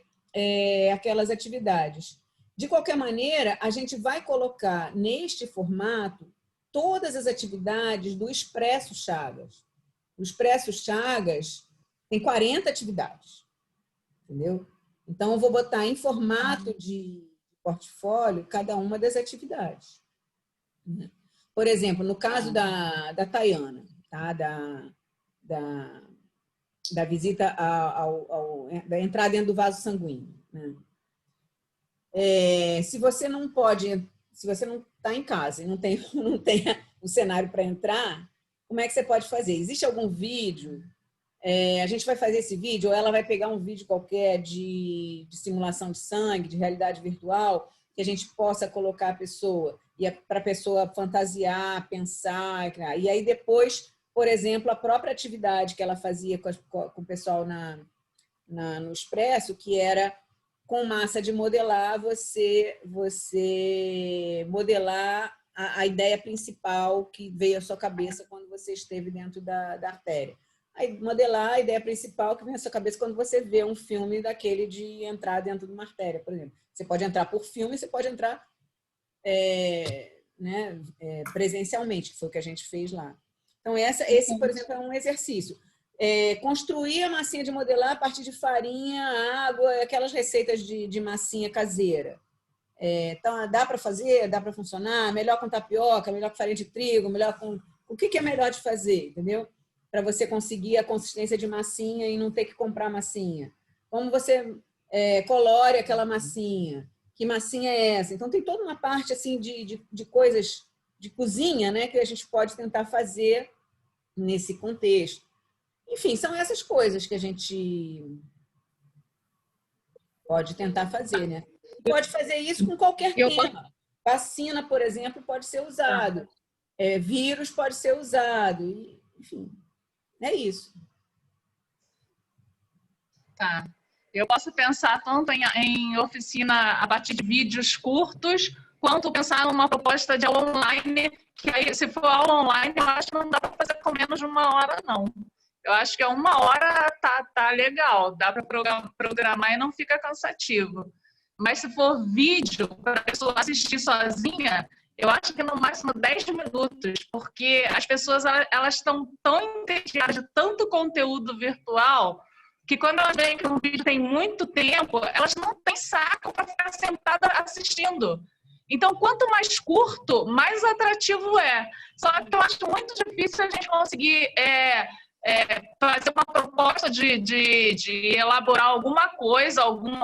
aquelas atividades. De qualquer maneira, a gente vai colocar neste formato todas as atividades do Expresso Chagas. O Expresso Chagas tem 40 atividades, entendeu? Então, eu vou botar em formato de portfólio cada uma das atividades. Por exemplo, no caso da Tayana, tá? Da visita da entrada dentro do vaso sanguíneo, né? Se você não está em casa e não tem o cenário para entrar, como é que você pode fazer? Existe algum vídeo? A gente vai fazer esse vídeo, ou ela vai pegar um vídeo qualquer de simulação de sangue, de realidade virtual, que a gente possa colocar a pessoa, e para a pessoa fantasiar, pensar, e aí depois, por exemplo, a própria atividade que ela fazia com o pessoal no Expresso, que era com massa de modelar, você modelar a ideia principal que veio à sua cabeça quando você esteve dentro da artéria. Aí, modelar a ideia principal que vem à sua cabeça quando você vê um filme daquele de entrar dentro de uma artéria, por exemplo. Você pode entrar por filme, você pode entrar presencialmente, que foi o que a gente fez lá. Então, esse, por exemplo, é um exercício. Construir a massinha de modelar a partir de farinha, água, aquelas receitas de massinha caseira. Então, dá para fazer? Dá para funcionar? Melhor com tapioca, melhor com farinha de trigo, melhor com... O que é melhor de fazer, entendeu? Para você conseguir a consistência de massinha e não ter que comprar massinha. Como você colore aquela massinha? Que massinha é essa? Então, tem toda uma parte assim, de coisas de cozinha, né, que a gente pode tentar fazer nesse contexto. Enfim, são essas coisas que a gente pode tentar fazer, né? Pode fazer isso com qualquer tema. Vacina, por exemplo, pode ser usado. Vírus pode ser usado. Enfim, é isso. Tá. Eu posso pensar tanto em oficina a partir de vídeos curtos, quanto pensar numa proposta de aula online, que aí, se for aula online, eu acho que não dá para fazer com menos de 1 hora, não. Eu acho que 1 hora tá legal, dá para programar e não fica cansativo. Mas se for vídeo, para a pessoa assistir sozinha, eu acho que no máximo 10 minutos, porque as pessoas elas estão tão entediadas de tanto conteúdo virtual que quando elas veem que um vídeo tem muito tempo, elas não têm saco para ficar sentada assistindo. Então, quanto mais curto, mais atrativo é. Só que eu acho muito difícil a gente conseguir fazer uma proposta de elaborar alguma coisa, algum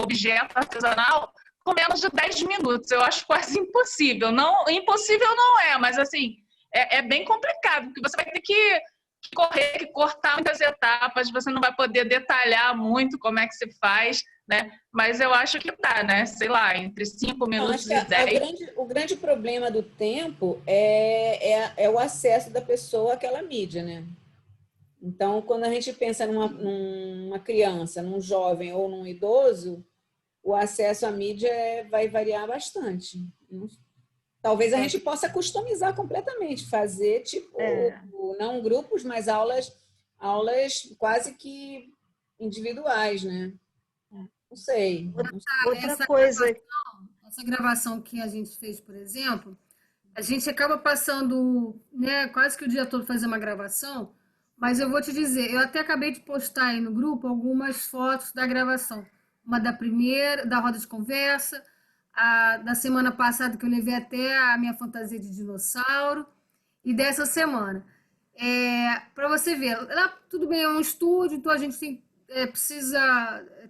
objeto artesanal com menos de 10 minutos. Eu acho quase impossível. Não, impossível não é, mas assim, é bem complicado, porque você vai ter que correr, que cortar muitas etapas, você não vai poder detalhar muito como é que se faz, né? Mas eu acho que tá, né? Sei lá, entre 5 minutos e 10. O grande problema do tempo é o acesso da pessoa àquela mídia, né? Então, quando a gente pensa numa criança, num jovem ou num idoso, o acesso à mídia vai variar bastante. Talvez a gente possa customizar completamente, fazer não grupos, mas aulas quase que individuais, né? Não sei. Outra coisa. Essa gravação que a gente fez, por exemplo, a gente acaba passando, né, quase que o dia todo fazendo uma gravação, mas eu vou te dizer, eu até acabei de postar aí no grupo algumas fotos da gravação. Uma da primeira, da roda de conversa, da semana passada, que eu levei até a minha fantasia de dinossauro, e dessa semana. Para você ver, lá tudo bem, é um estúdio, então a gente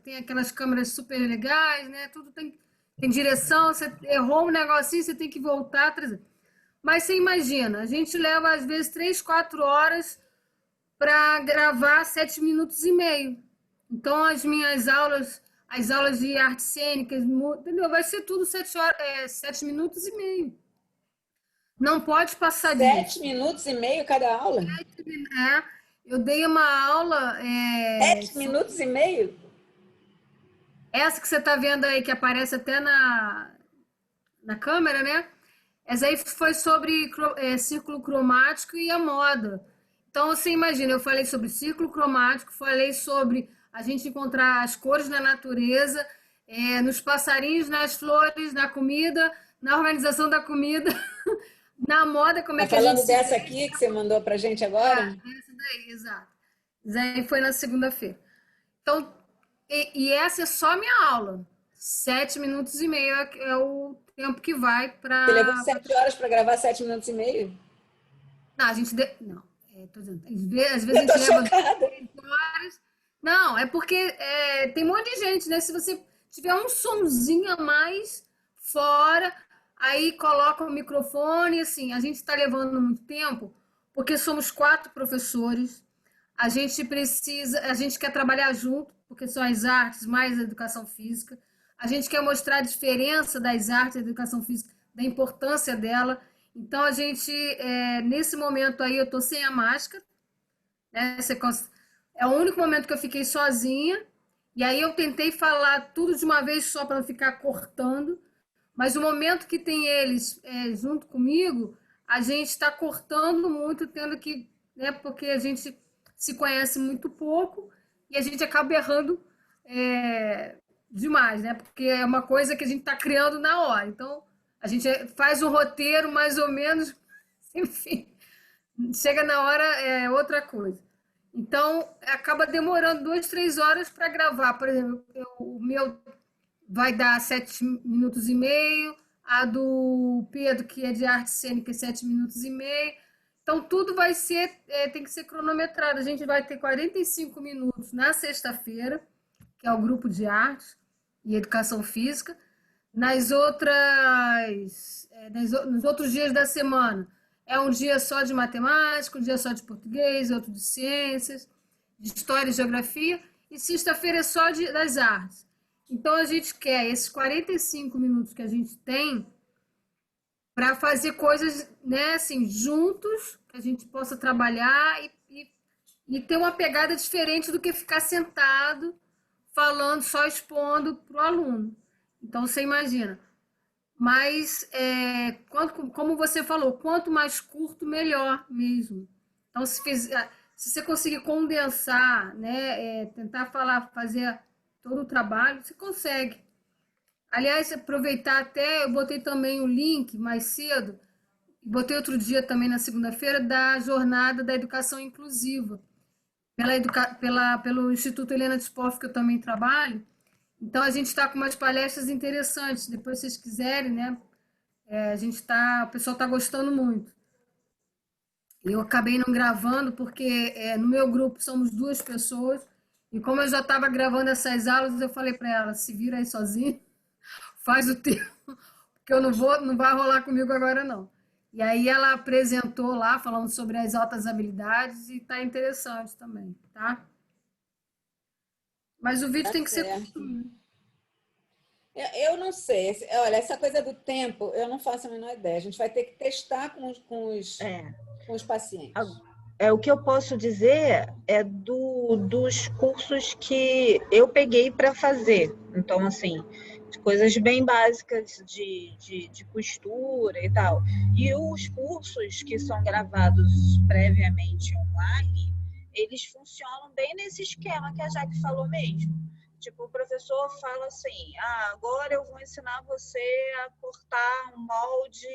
tem aquelas câmeras super legais, né? Tudo tem direção, você errou um negocinho, você tem que voltar, trazer. Mas você imagina, a gente leva às vezes 3, 4 horas para gravar 7 minutos e meio. Então, as minhas aulas, as aulas de artes cênicas, entendeu? Vai ser tudo 7 minutos e meio. Não pode passar disso. 7 minutos e meio cada aula? Eu dei uma aula... 7 minutos e meio? Essa que você está vendo aí, que aparece até na câmera, né? Essa aí foi sobre círculo cromático e a moda. Então, você imagina, eu falei sobre círculo cromático, falei sobre a gente encontrar as cores na natureza, nos passarinhos, nas flores, na comida, na organização da comida, na moda, como é que a gente... Falando dessa aqui que você mandou para a gente agora? Essa daí, exato. Essa aí foi na segunda-feira. Então, e essa é só minha aula. 7 minutos e meio é o tempo que vai para... Você levou 7 horas para gravar 7 minutos e meio? Não, a gente... Não, tô dizendo. Às vezes a gente leva 3 horas. Não, é porque tem um monte de gente, né? Se você tiver um sonzinho a mais fora, aí coloca o microfone, assim, a gente está levando muito tempo, porque somos 4 professores, a gente quer trabalhar junto, porque são as artes mais a educação física, a gente quer mostrar a diferença das artes e da educação física, da importância dela. Então, a gente, nesse momento aí, eu estou sem a máscara, né? É o único momento que eu fiquei sozinha, e aí eu tentei falar tudo de uma vez só para não ficar cortando, mas o momento que tem eles junto comigo, a gente está cortando muito, tendo que, né, porque a gente se conhece muito pouco e a gente acaba errando demais, né? Porque é uma coisa que a gente está criando na hora. Então, a gente faz um roteiro mais ou menos, enfim, chega na hora é outra coisa. Então, acaba demorando 2, 3 horas para gravar. Por exemplo, o meu vai dar 7 minutos e meio, a do Pedro, que é de arte cênica, 7 minutos e meio. Então, tudo vai ser, tem que ser cronometrado. A gente vai ter 45 minutos na sexta-feira, que é o grupo de arte e educação física. Nos outros dias da semana, é um dia só de matemática, um dia só de português, outro de ciências, de história e geografia, e sexta-feira é só das artes. Então, a gente quer esses 45 minutos que a gente tem para fazer coisas, né, assim, juntos, que a gente possa trabalhar e ter uma pegada diferente do que ficar sentado, falando, só expondo para o aluno. Então, você imagina. Mas, como você falou, quanto mais curto, melhor mesmo. Então, se você conseguir condensar, né, tentar fazer todo o trabalho, você consegue. Aliás, aproveitar até, eu botei também o link mais cedo, botei outro dia também na segunda-feira, da jornada da educação inclusiva, pelo Instituto Helena Dispoff, que eu também trabalho. Então, a gente está com umas palestras interessantes, depois, se vocês quiserem, né? O pessoal está gostando muito. Eu acabei não gravando, porque no meu grupo somos 2 pessoas, e como eu já estava gravando essas aulas, eu falei para ela, se vira aí sozinha, faz o tempo, porque eu não vai rolar comigo agora, não. E aí ela apresentou lá, falando sobre as altas habilidades, e está interessante também, tá? Mas o vídeo Tá tem que ser certo. construído. Eu não sei. Olha, essa coisa do tempo, eu não faço a menor ideia. A gente vai ter que testar com os pacientes. O que eu posso dizer é dos cursos que eu peguei para fazer. Então, assim, coisas bem básicas de costura e tal. E os cursos que são gravados previamente online, eles funcionam bem nesse esquema que a Jaque falou mesmo. Tipo, o professor fala assim, agora eu vou ensinar você a cortar um molde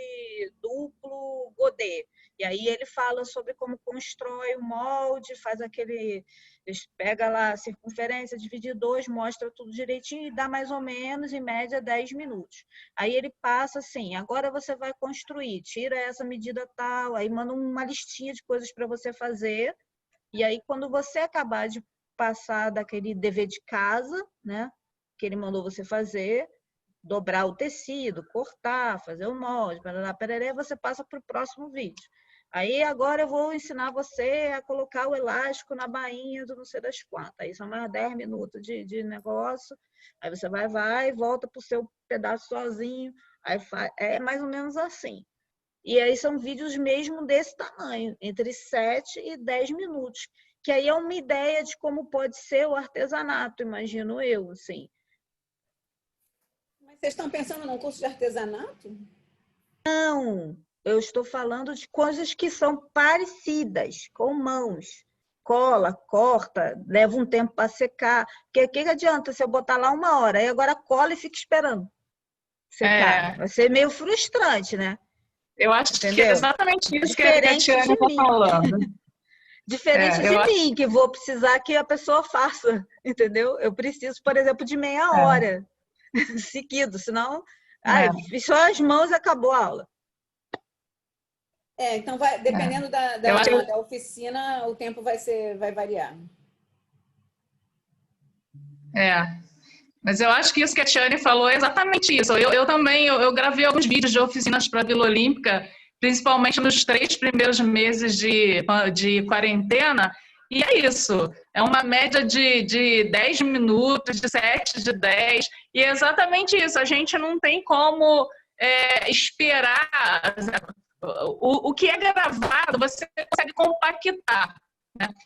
duplo godê. E aí ele fala sobre como constrói o molde, faz pega lá a circunferência, divide em 2, mostra tudo direitinho e dá mais ou menos, em média, 10 minutos. Aí ele passa assim, agora você vai construir, tira essa medida tal, aí manda uma listinha de coisas para você fazer. E aí, quando você acabar de passar daquele dever de casa, né, que ele mandou você fazer, dobrar o tecido, cortar, fazer o molde, pereré, você passa para o próximo vídeo. Aí agora eu vou ensinar você a colocar o elástico na bainha do não sei das quantas. Aí são mais 10 minutos de negócio. Aí você vai e volta para o seu pedaço sozinho. Aí é mais ou menos assim. E aí são vídeos mesmo desse tamanho, entre 7 e 10 minutos. Que aí é uma ideia de como pode ser o artesanato, imagino eu, assim. Mas vocês estão pensando num curso de artesanato? Não, eu estou falando de coisas que são parecidas, com mãos. Cola, corta, leva um tempo para secar. Porque o que adianta se eu botar lá 1 hora, aí agora cola e fica esperando secar? Vai ser meio frustrante, né? Eu acho que é exatamente isso que a Tiane está falando. Diferente de mim, que vou precisar que a pessoa faça, entendeu? Eu preciso, por exemplo, de meia hora seguido, senão só as mãos acabou a aula. Então dependendo da oficina, o tempo vai variar. Mas eu acho que isso que a Tiane falou é exatamente isso. Eu também gravei alguns vídeos de oficinas para a Vila Olímpica, principalmente nos 3 primeiros meses de quarentena, e é isso. É uma média de 10 minutos, de 7, de 10, e é exatamente isso. A gente não tem como esperar. O que é gravado, você consegue compactar.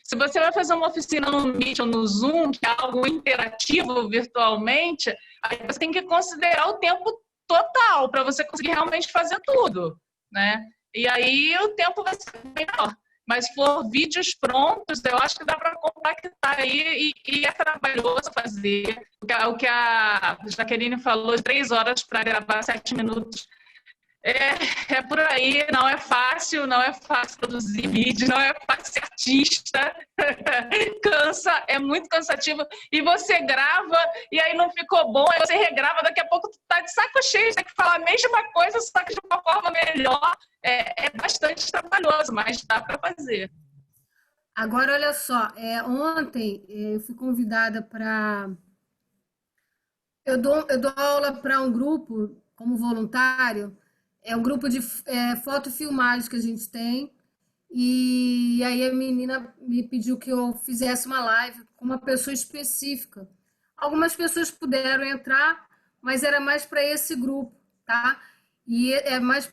Se você vai fazer uma oficina no Meet ou no Zoom, que é algo interativo virtualmente, aí você tem que considerar o tempo total para você conseguir realmente fazer tudo, né? E aí o tempo vai ser menor. Mas se for vídeos prontos, eu acho que dá para compactar aí e é trabalhoso fazer. O que a Jaqueline falou, 3 horas para gravar 7 minutos. É por aí, não é fácil produzir vídeo, não é fácil ser artista, cansa, é muito cansativo, e você grava, e aí não ficou bom, aí você regrava, daqui a pouco tu tá de saco cheio, tem que falar a mesma coisa, só que de uma forma melhor, é bastante trabalhoso, mas dá para fazer. Agora, olha só, ontem eu fui convidada para... Eu dou aula para um grupo, como voluntário. É um grupo de fotofilmagens que a gente tem, e aí a menina me pediu que eu fizesse uma live com uma pessoa específica. Algumas pessoas puderam entrar, mas era mais para esse grupo, tá? E é mais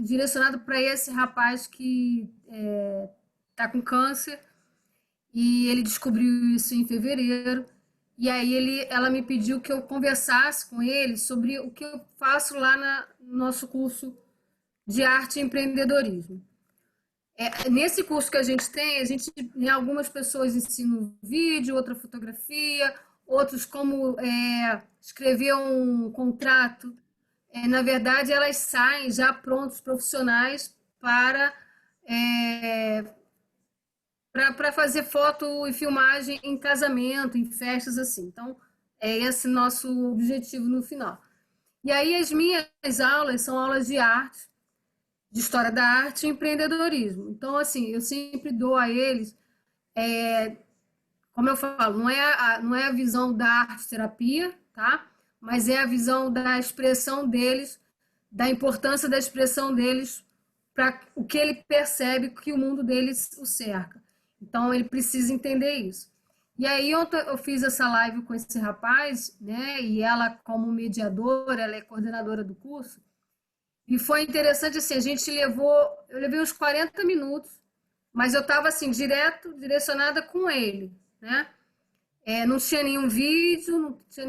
direcionado para esse rapaz que está com câncer, e ele descobriu isso em fevereiro. E aí ela me pediu que eu conversasse com ele sobre o que eu faço lá no nosso curso de arte e empreendedorismo. Nesse curso que a gente tem algumas pessoas ensinam vídeo, outra fotografia, outros como escrever um contrato. Na verdade, elas saem já prontos profissionais para fazer foto e filmagem em casamento, em festas assim. Então, é esse nosso objetivo no final. E aí as minhas aulas são aulas de arte, de história da arte e empreendedorismo. Então, assim, eu sempre dou a eles, como eu falo, não é a visão da arte-terapia, tá? Mas é a visão da expressão deles, da importância da expressão deles para o que ele percebe que o mundo deles o cerca. Então, ele precisa entender isso. E aí, ontem eu fiz essa live com esse rapaz, né? E ela, como mediadora, ela é coordenadora do curso. E foi interessante, assim, eu levei uns 40 minutos, mas eu estava, assim, direcionada com ele, né? Não tinha nenhum vídeo, não tinha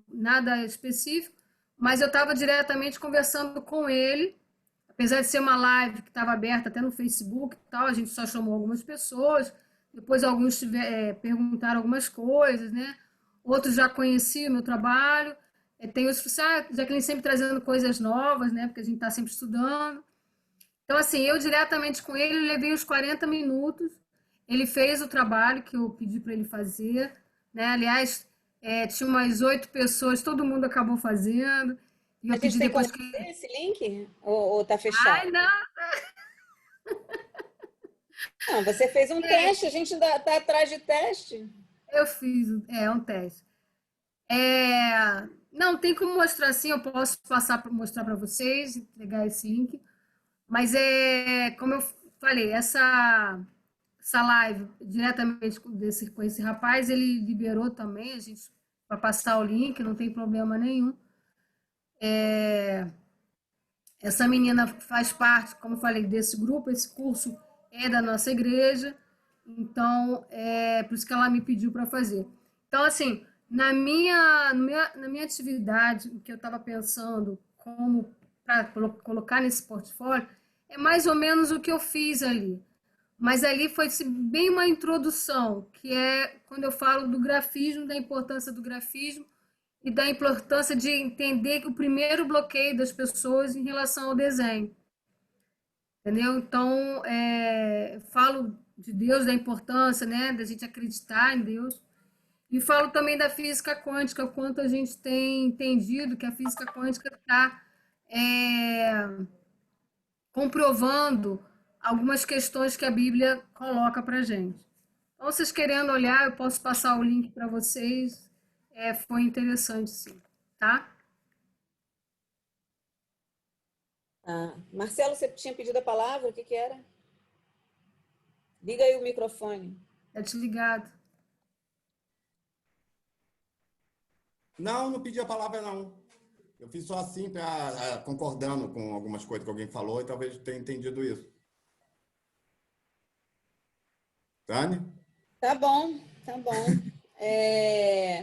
nada específico, mas eu estava diretamente conversando com ele, apesar de ser uma live que estava aberta até no Facebook e tal, a gente só chamou algumas pessoas, depois alguns perguntaram algumas coisas, né? Outros já conheciam o meu trabalho, tem os Jaqueline sempre trazendo coisas novas, né? Porque a gente está sempre estudando. Então, assim, eu diretamente com ele, levei uns 40 minutos, ele fez o trabalho que eu pedi para ele fazer, né? Aliás, tinha umas 8 pessoas, todo mundo acabou fazendo. E A eu gente pedi tem como depois que... ver esse link? Ou tá fechado? Ai, não! Não, você fez um teste, a gente ainda está atrás de teste. Eu fiz, um teste. Não, tem como mostrar assim, eu posso mostrar para vocês, entregar esse link. Mas como eu falei, essa live diretamente com esse rapaz, ele liberou também, a gente para passar o link, não tem problema nenhum. Essa menina faz parte, como eu falei, desse grupo, esse curso é da nossa igreja, então é por isso que ela me pediu para fazer. Então, assim, na minha atividade, o que eu estava pensando como para colocar nesse portfólio, é mais ou menos o que eu fiz ali. Mas ali foi bem uma introdução, que é quando eu falo do grafismo, da importância do grafismo e da importância de entender que o primeiro bloqueio das pessoas em relação ao desenho. Entendeu? Então, falo de Deus, da importância, né, da gente acreditar em Deus. E falo também da física quântica, o quanto a gente tem entendido que a física quântica está comprovando algumas questões que a Bíblia coloca para a gente. Então, vocês querendo olhar, eu posso passar o link para vocês. Foi interessante, sim. Tá? Marcelo, você tinha pedido a palavra? O que era? Liga aí o microfone. Está desligado. Não pedi a palavra, não. Eu fiz só assim, concordando com algumas coisas que alguém falou e talvez tenha entendido isso. Tânia? Tá bom, tá bom.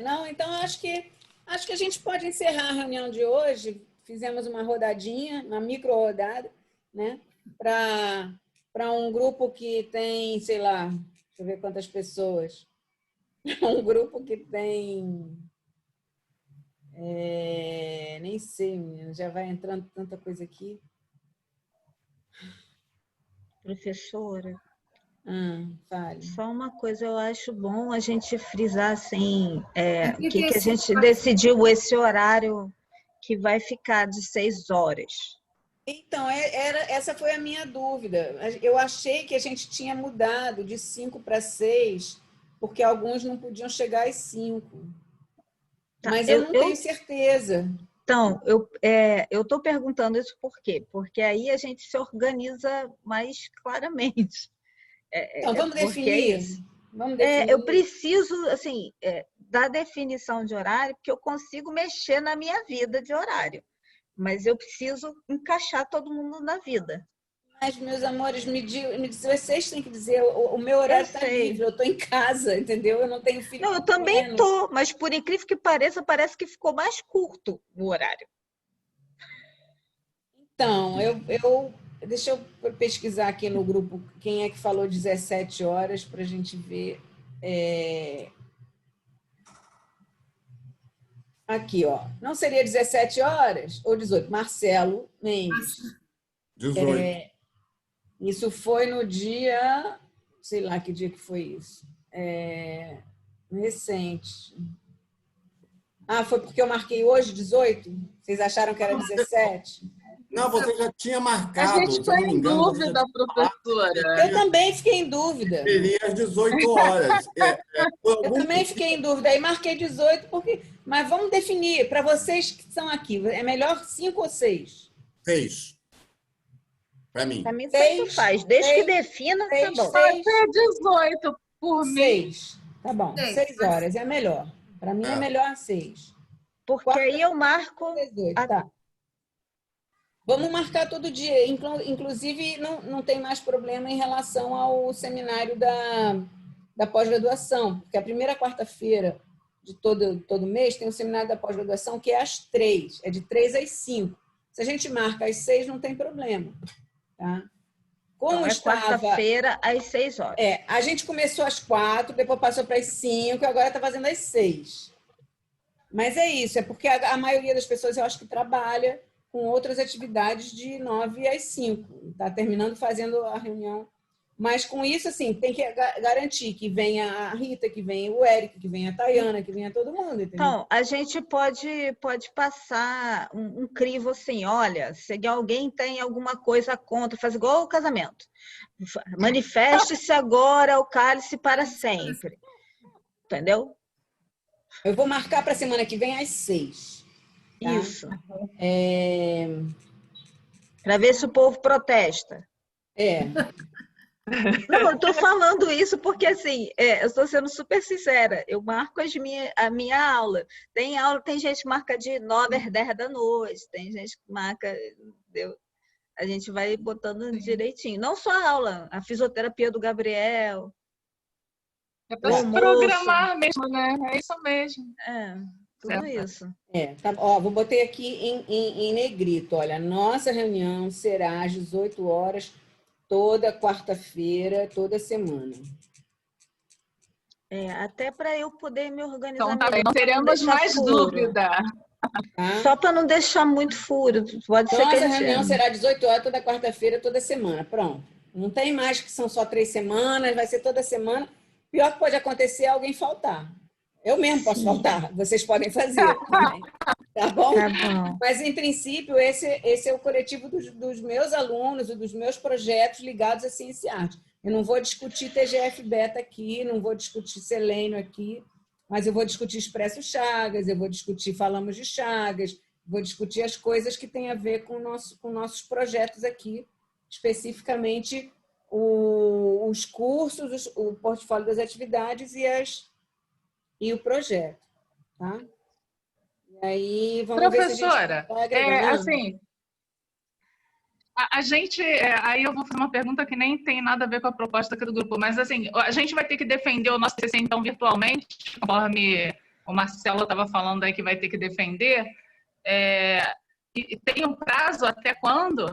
Não, então acho que a gente pode encerrar a reunião de hoje. Fizemos uma rodadinha, uma micro rodada, né? Para um grupo que tem, sei lá, deixa eu ver quantas pessoas. Um grupo que tem... nem sei, menino, já vai entrando tanta coisa aqui. Professora, fale. só uma coisa eu acho bom a gente frisar assim, o que a 35. gente decidiu esse horário que vai ficar de 6 horas. Então, essa foi a minha dúvida. Eu achei que a gente tinha mudado de 5 para 6, porque alguns não podiam chegar às 5. Tá, mas eu não tenho certeza. Então, eu estou perguntando isso por quê? Porque aí a gente se organiza mais claramente. Então, vamos definir. Eu preciso, assim, da definição de horário, porque eu consigo mexer na minha vida de horário. Mas eu preciso encaixar todo mundo na vida. Mas, meus amores, vocês têm que dizer, o meu horário está livre, eu estou em casa, entendeu? Eu não tenho filho. Não, eu também estou, mas por incrível que pareça, parece que ficou mais curto o horário. Então, deixa eu pesquisar aqui no grupo quem é que falou 17 horas para a gente ver. Aqui, ó. Não seria 17 horas ou 18? Marcelo Mendes. 18. Isso foi no dia... Sei lá que dia que foi isso. Recente. Ah, foi porque eu marquei hoje 18? Vocês acharam que era 17? Não, você já tinha A marcado, gente se eu ficou não me em engano. dúvida, professora. Eu também fiquei em dúvida. Seria às 18 horas. Eu também fiquei em dúvida. Aí marquei 18, porque... Mas vamos definir. Para vocês que estão aqui, é melhor 5 ou 6? 6. Para mim. Para mim, Seis, tanto faz. Desde que defina, tá bom. Pode ser 18 por mim. 6. Tá bom. 6. 6 horas é melhor. Para mim é melhor 6. Porque aí eu marco... 18, tá. Vamos marcar todo dia. Inclusive, não tem mais problema em relação ao seminário da pós-graduação, porque a primeira quarta-feira de todo mês tem o seminário da pós-graduação, que é às 3, é de 3 às 5. Se a gente marca às 6, não tem problema. Tá? Como Então, é quarta-feira às 6 horas. A gente começou às 4, depois passou para as 5, e agora está fazendo às 6. Mas é isso, é porque a maioria das pessoas, eu acho que trabalha com outras atividades de 9 às 5. Está terminando fazendo a reunião. Mas com isso, assim, tem que garantir que venha a Rita, que venha o Érico, que venha a Tayana, que venha todo mundo. Entendeu? Então, a gente pode passar um crivo assim, olha, se alguém tem alguma coisa contra, faz igual o casamento. Manifeste-se agora o cálice para sempre. Entendeu? Eu vou marcar para a semana que vem às 6. Tá? Isso. Para ver se o povo protesta. Não, eu estou falando isso porque, assim, eu estou sendo super sincera. Eu marco a minha aula. Tem gente que marca de 9 às 10 da noite, tem gente que marca... Entendeu? A gente vai botando direitinho. Não só a aula, a fisioterapia do Gabriel. É para se programar mesmo, né? É isso mesmo. Tudo isso. Tá, ó, botei aqui em negrito. Olha, nossa reunião será às 18 horas, toda quarta-feira, toda semana. Até para eu poder me organizar. Então, tá bem, não teremos mais dúvida. Tá? Só para não deixar muito furo. Pode ser que nossa reunião será às 18 horas, toda quarta-feira, toda semana. Pronto. Não tem mais que são só 3 semanas, vai ser toda semana. Pior que pode acontecer é alguém faltar. Eu mesmo posso faltar, vocês podem fazer também. Tá bom? Tá bom. Mas, em princípio, esse é o coletivo dos meus alunos e dos meus projetos ligados à ciência e arte. Eu não vou discutir TGF-beta aqui, não vou discutir selênio aqui, mas eu vou discutir Expresso Chagas, eu vou discutir Falamos de Chagas, vou discutir as coisas que têm a ver com nossos projetos aqui, especificamente os cursos, o portfólio das atividades e o projeto. Tá? E aí, vamos professora, ver se a gente assim, a gente, aí eu vou fazer uma pergunta que nem tem nada a ver com a proposta aqui do grupo, mas assim, a gente vai ter que defender o nosso TCC então virtualmente, conforme o Marcelo estava falando aí que vai ter que defender, e tem um prazo até quando?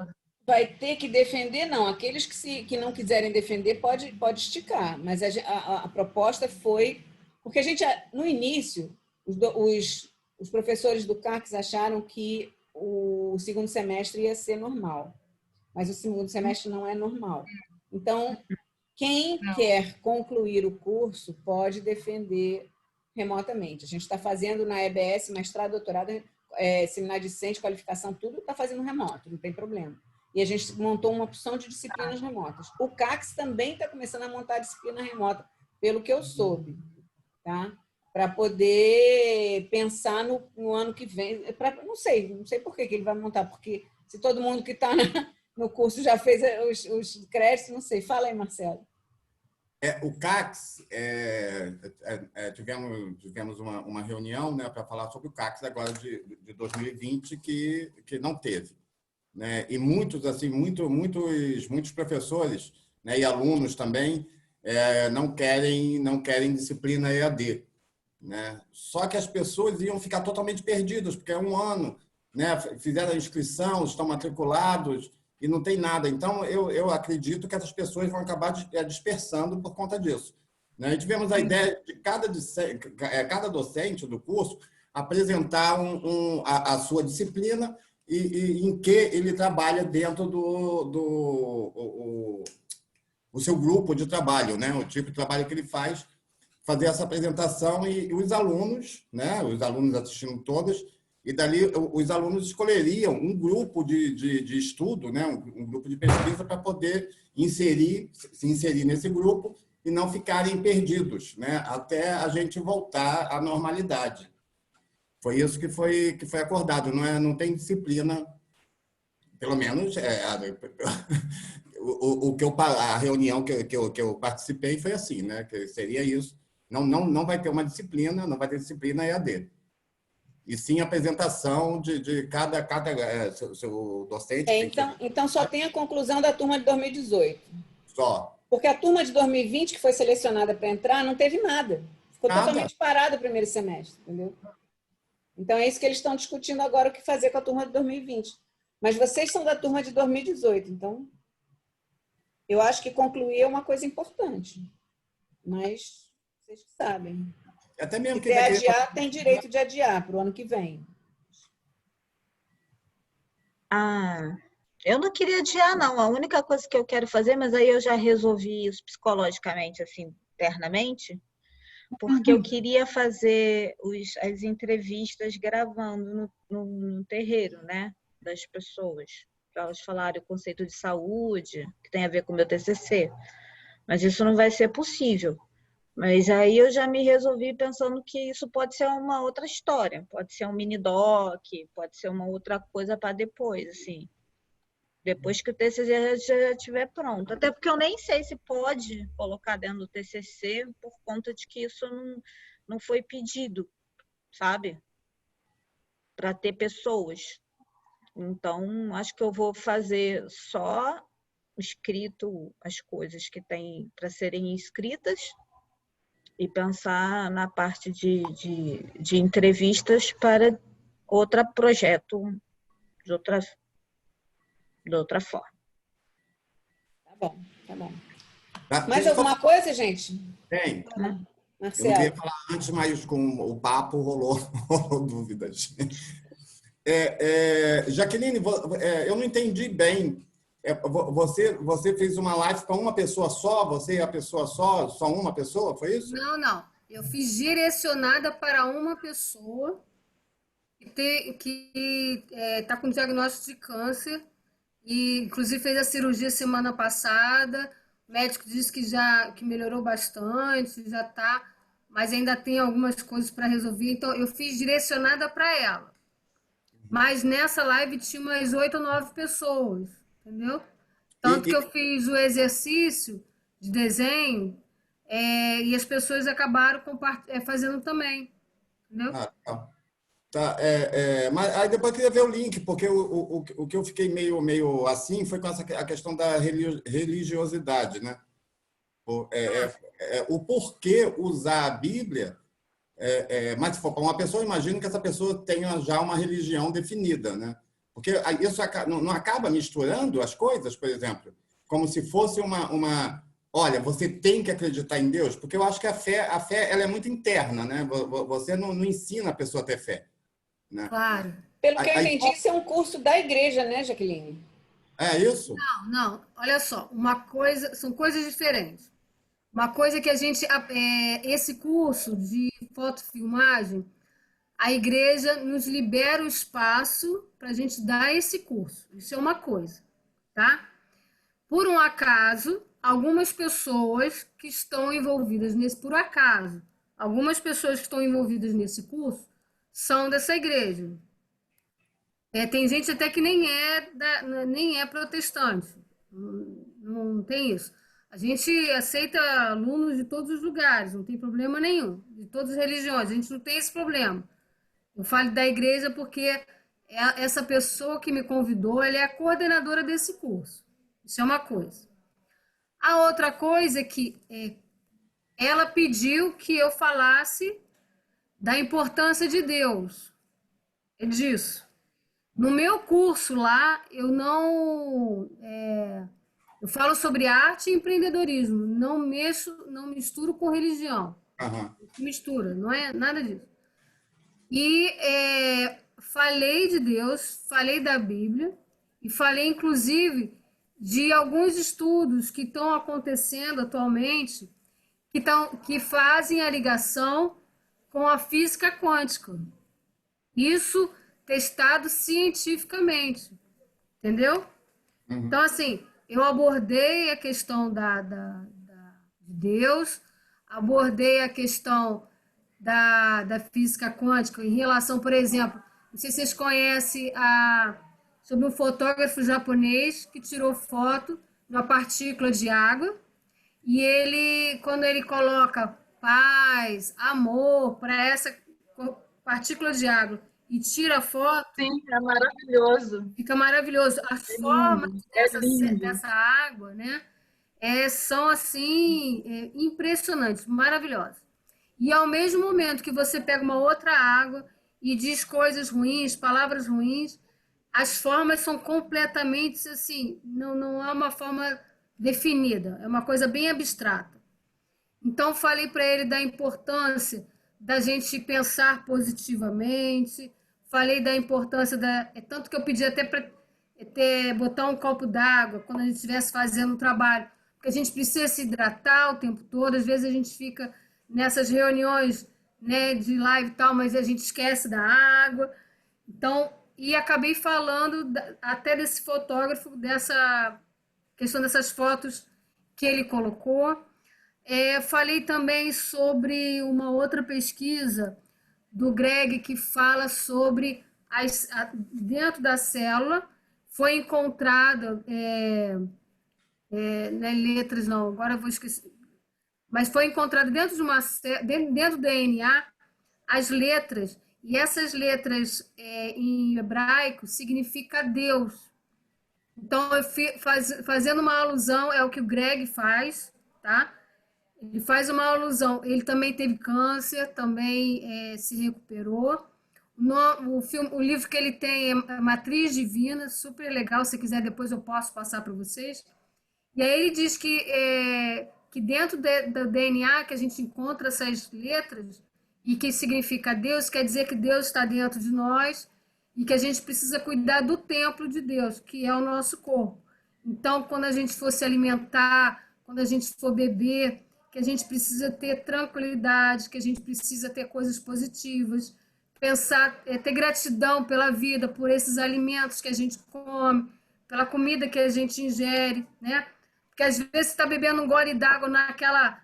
Vai ter que defender, não. Aqueles que não quiserem defender pode esticar, mas a proposta foi... Porque a gente, no início, os professores do CACS acharam que o segundo semestre ia ser normal, mas o segundo semestre não é normal. Então, quem quer concluir o curso pode defender remotamente. A gente está fazendo na EBS, mestrado, doutorado, seminário discente, qualificação, tudo está fazendo remoto, não tem problema. E a gente montou uma opção de disciplinas remotas. O CACS também está começando a montar disciplina remota, pelo que eu soube. Tá? Para poder pensar no ano que vem. Não sei por que ele vai montar, porque se todo mundo que está no curso já fez os créditos, não sei. Fala aí, Marcelo. O CACS, tivemos uma reunião, né, para falar sobre o CACS agora de 2020, que não teve. Né? E muitos professores, né, e alunos também não querem disciplina EAD. Né? Só que as pessoas iam ficar totalmente perdidas, porque é um ano, né? Fizeram a inscrição, estão matriculados e não tem nada. Então, eu acredito que essas pessoas vão acabar dispersando por conta disso. Né? E tivemos a ideia de cada docente do curso apresentar a sua disciplina e em que ele trabalha dentro o seu grupo de trabalho, né? O tipo de trabalho que ele faz, fazer essa apresentação e os alunos, né? Os alunos assistindo todas, e dali os alunos escolheriam um grupo de estudo, né? Um grupo de pesquisa para poder se inserir nesse grupo e não ficarem perdidos, né? Até a gente voltar à normalidade. Foi isso que foi acordado, não tem disciplina, pelo menos a reunião que eu participei foi assim, né? Que seria isso. Não vai ter uma disciplina, não vai ter disciplina EAD. E sim apresentação de cada seu docente. Então, só tem a conclusão da turma de 2018. Só. Porque a turma de 2020, que foi selecionada para entrar, não teve nada. Ficou totalmente parado o primeiro semestre, entendeu? Então, é isso que eles estão discutindo agora, o que fazer com a turma de 2020. Mas vocês são da turma de 2018, então eu acho que concluir é uma coisa importante. Mas vocês que sabem. Até mesmo se quiser adiar, tem direito de adiar para o ano que vem. Eu não queria adiar, não. A única coisa que eu quero fazer, mas aí eu já resolvi isso psicologicamente, assim, internamente, porque eu queria fazer as entrevistas gravando no terreiro, né, das pessoas, para elas falarem o conceito de saúde, que tem a ver com o meu TCC. Mas isso não vai ser possível. Mas aí eu já me resolvi pensando que isso pode ser uma outra história, pode ser um mini-doc, pode ser uma outra coisa para depois, assim. Depois que o TCC já estiver pronto. Até porque eu nem sei se pode colocar dentro do TCC por conta de que isso não foi pedido, sabe? Para ter pessoas. Então, acho que eu vou fazer só escrito as coisas que tem para serem escritas e pensar na parte de entrevistas para outro projeto de outra forma. Tá bom. Mais alguma coisa, gente? Tem. Marcelo. Eu não queria falar antes, mas com o papo rolou dúvidas. Jaqueline, eu não entendi bem. Você fez uma live para uma pessoa só? Você e a pessoa só uma pessoa? Foi isso? Não. Eu fiz direcionada para uma pessoa que está com diagnóstico de câncer e, inclusive, fez a cirurgia semana passada. O médico disse que melhorou bastante, já está, mas ainda tem algumas coisas para resolver. Então, eu fiz direcionada para ela. Mas nessa live tinha umas 8 ou 9 pessoas, entendeu? Tanto que eu fiz o exercício de desenho e as pessoas acabaram fazendo também, entendeu? Tá, mas aí depois eu queria ver o link, porque o que eu fiquei meio assim foi com a questão da religiosidade, né? O porquê usar a Bíblia, mas se for para uma pessoa, imagino que essa pessoa tenha já uma religião definida, né? Porque isso não acaba misturando as coisas, por exemplo, como se fosse olha, você tem que acreditar em Deus, porque eu acho que a fé ela é muito interna, né? Você não ensina a pessoa a ter fé. Né? Claro. Pelo que eu entendi, isso é um curso da igreja, né, Jaqueline? É isso? Não. Olha só, são coisas diferentes. Uma coisa que a gente, esse curso de fotofilmagem, a igreja nos libera o espaço para a gente dar esse curso. Isso é uma coisa, tá? Por um acaso, algumas pessoas que estão envolvidas algumas pessoas que estão envolvidas nesse curso são dessa igreja. Tem gente até que nem é protestante. Não tem isso. A gente aceita alunos de todos os lugares, não tem problema nenhum, de todas as religiões, a gente não tem esse problema. Eu falo da igreja porque essa pessoa que me convidou, ela é a coordenadora desse curso. Isso é uma coisa. A outra coisa é que ela pediu que eu falasse da importância de Deus. É disso. No meu curso lá, eu eu falo sobre arte e empreendedorismo. Não misturo com religião. Uhum. Mistura, não é nada disso. E falei de Deus, falei da Bíblia e falei, inclusive, de alguns estudos que estão acontecendo atualmente que fazem a ligação com a física quântica. Isso testado cientificamente, entendeu? Então, assim, eu abordei a questão de Deus, abordei a questão da física quântica em relação, por exemplo, não sei se vocês conhecem sobre um fotógrafo japonês que tirou foto de uma partícula de água e ele, quando ele coloca paz, amor para essa partícula de água e tira a foto, Sim, é maravilhoso. fica maravilhoso. As É formas lindo, é lindo. dessa água, né, são assim impressionantes, maravilhosas. E ao mesmo momento que você pega uma outra água e diz coisas ruins, palavras ruins, as formas são completamente assim, não é uma forma definida, é uma coisa bem abstrata. Então, falei para ele da importância da gente pensar positivamente, falei da importância tanto que eu pedi até para botar um copo d'água quando a gente estivesse fazendo um trabalho, porque a gente precisa se hidratar o tempo todo, às vezes a gente fica nessas reuniões, né, de live e tal, mas a gente esquece da água. Então, e acabei falando até desse fotógrafo, dessa questão dessas fotos que ele colocou. Falei também sobre uma outra pesquisa do Greg que fala sobre dentro da célula foi encontrada não é letras não, agora eu vou esquecer, mas foi encontrado dentro do DNA as letras, e essas letras em hebraico significa Deus. Então, eu fazendo uma alusão, é o que o Greg faz, tá? Ele faz uma alusão. Ele também teve câncer, também se recuperou. O livro que ele tem é Matriz Divina, super legal. Se quiser, depois eu posso passar para vocês. E aí ele diz que dentro do DNA que a gente encontra essas letras e que significa Deus, quer dizer que Deus está dentro de nós e que a gente precisa cuidar do templo de Deus, que é o nosso corpo. Então, quando a gente for se alimentar, quando a gente for beber, que a gente precisa ter tranquilidade, que a gente precisa ter coisas positivas, pensar, ter gratidão pela vida, por esses alimentos que a gente come, pela comida que a gente ingere, né? Porque às vezes você está bebendo um gole d'água naquela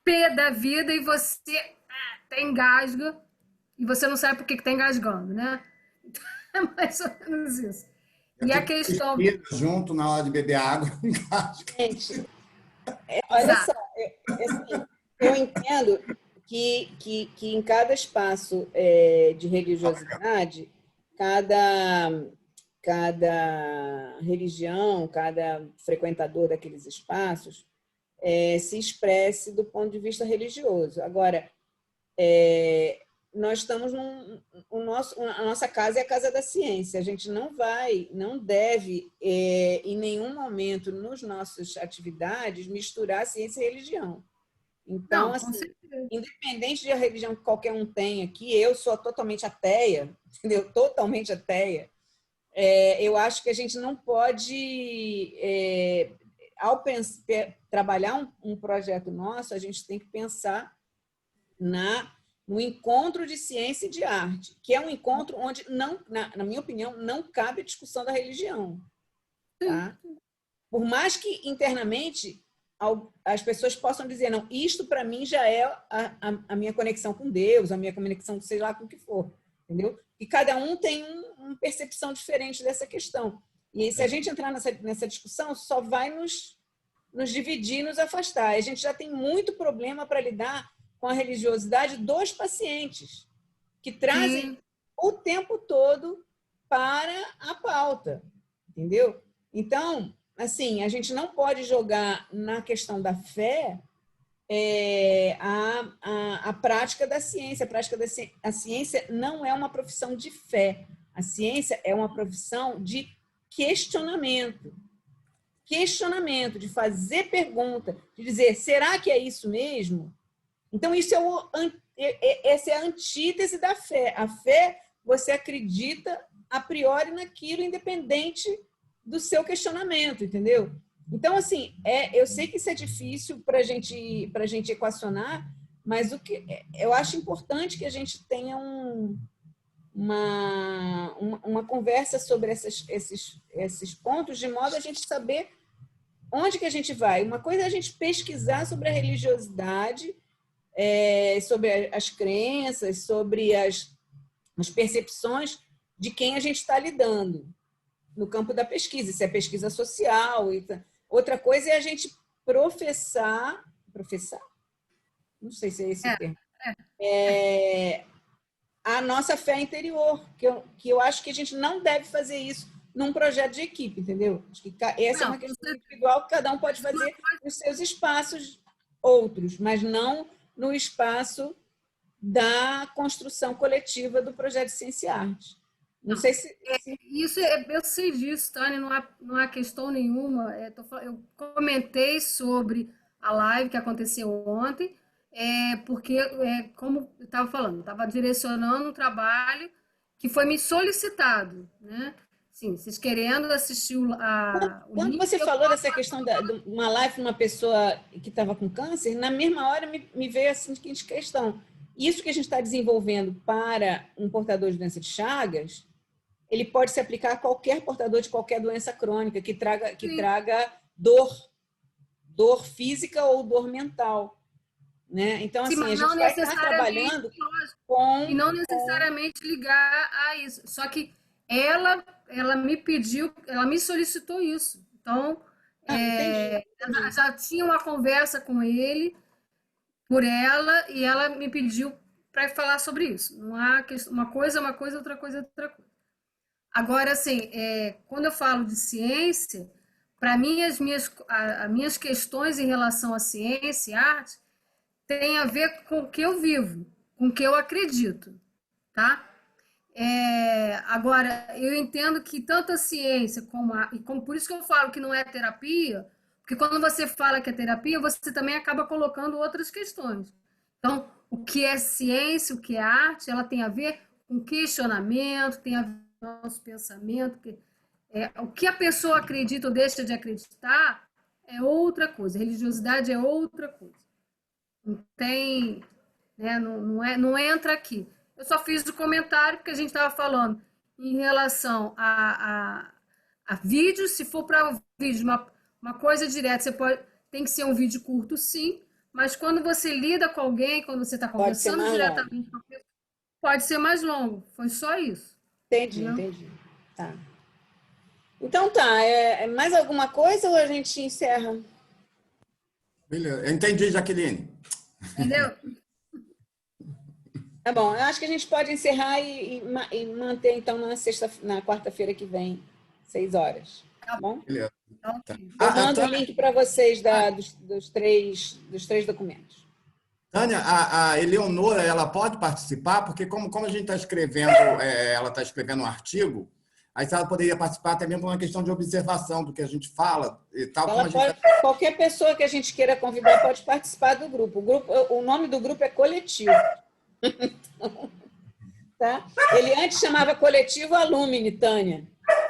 pé da vida e você até engasga e você não sabe por que está engasgando, né? Então, é mais ou menos isso. E a questão... Junto na hora de beber água. Gente, olha só, eu entendo que em cada espaço de religiosidade, cada religião, cada frequentador daqueles espaços se expresse do ponto de vista religioso. Agora, nós estamos a nossa casa é a casa da ciência. A gente não deve, em nenhum momento, nas nossas atividades, misturar ciência e religião. Então, assim, independente de a religião que qualquer um tem aqui, eu sou totalmente ateia, entendeu? Totalmente ateia. Eu acho que a gente não pode, ao trabalhar um projeto nosso, a gente tem que pensar no encontro de ciência e de arte, que é um encontro onde, na minha opinião, não cabe a discussão da religião. Tá? Por mais que internamente as pessoas possam dizer, não, isto para mim já é a minha conexão com Deus, a minha conexão, sei lá, com o que for, entendeu? E cada um tem uma percepção diferente dessa questão. E se a gente entrar nessa discussão, só vai nos dividir, nos afastar. A gente já tem muito problema para lidar com a religiosidade dos pacientes, que trazem o tempo todo para a pauta, entendeu? Então, assim, a gente não pode jogar na questão da fé a prática da ciência. A ciência não é uma profissão de fé. A ciência é uma profissão de questionamento. Questionamento, de fazer pergunta, de dizer, será que é isso mesmo? Então, isso é essa é a antítese da fé. A fé, você acredita a priori naquilo, independente do seu questionamento, entendeu? Então, assim, eu sei que isso é difícil para a gente equacionar, mas eu acho importante que a gente tenha uma conversa sobre esses pontos, de modo a gente saber onde que a gente vai. Uma coisa é a gente pesquisar sobre a religiosidade, sobre as crenças, sobre as percepções de quem a gente está lidando no campo da pesquisa, se é pesquisa social. Outra coisa é a gente professar, não sei se é esse o termo, a nossa fé interior, que eu acho que a gente não deve fazer isso num projeto de equipe, entendeu? Acho que essa é uma questão individual que cada um pode fazer nos seus espaços outros, mas não no espaço da construção coletiva do projeto de Ciência e Arte. Não sei se... Isso, eu sei disso, Tânia, não há questão nenhuma. Eu comentei sobre a live que aconteceu ontem, porque, como eu estava falando, estava direcionando um trabalho que foi me solicitado, né? Sim, vocês querendo assistir Quando você falou dessa questão de uma live de uma pessoa que estava com câncer, na mesma hora me veio a seguinte questão. Isso que a gente está desenvolvendo para um portador de doença de Chagas, ele pode se aplicar a qualquer portador de qualquer doença crônica que traga dor física ou dor mental, né? Então, assim, a gente vai estar trabalhando com... E não necessariamente ligar a isso. Só que ela me pediu, ela me solicitou isso. Então, entendi. Já tinha uma conversa com ele, por ela, e ela me pediu para falar sobre isso. Não há uma coisa, outra coisa, outra coisa. Agora, assim, quando eu falo de ciência, para mim, as minhas questões em relação à ciência e arte têm a ver com o que eu vivo, com o que eu acredito, tá? Agora, eu entendo que tanto a ciência como por isso que eu falo que não é terapia, porque quando você fala que é terapia, você também acaba colocando outras questões. Então, o que é ciência, o que é arte, ela tem a ver com questionamento, tem a ver com o nosso pensamento. O que a pessoa acredita ou deixa de acreditar é outra coisa. Religiosidade é outra coisa. Não tem, né, não entra aqui. Eu só fiz o comentário porque a gente estava falando em relação a vídeo. Se for para vídeo, uma coisa direta, tem que ser um vídeo curto, sim, mas quando você lida com alguém, quando você está conversando diretamente com a pessoa, pode ser mais longo. Foi só isso. Entendi. Tá. Então tá, mais alguma coisa ou a gente encerra? Beleza, eu entendi, Jaqueline. Entendeu? Tá bom, eu acho que a gente pode encerrar e manter então na quarta-feira que vem, 6 horas. Tá bom? Beleza. Tá. Eu mando o link para vocês dos três documentos. Tânia, a Eleonora, ela pode participar? Porque como a gente está escrevendo, ela está escrevendo um artigo, aí ela poderia participar até mesmo por uma questão de observação do que a gente fala e tal. Qualquer pessoa que a gente queira convidar pode participar do grupo. O nome do grupo é Coletivo. Então, tá? Ele antes chamava Coletivo Alumni, Tânia.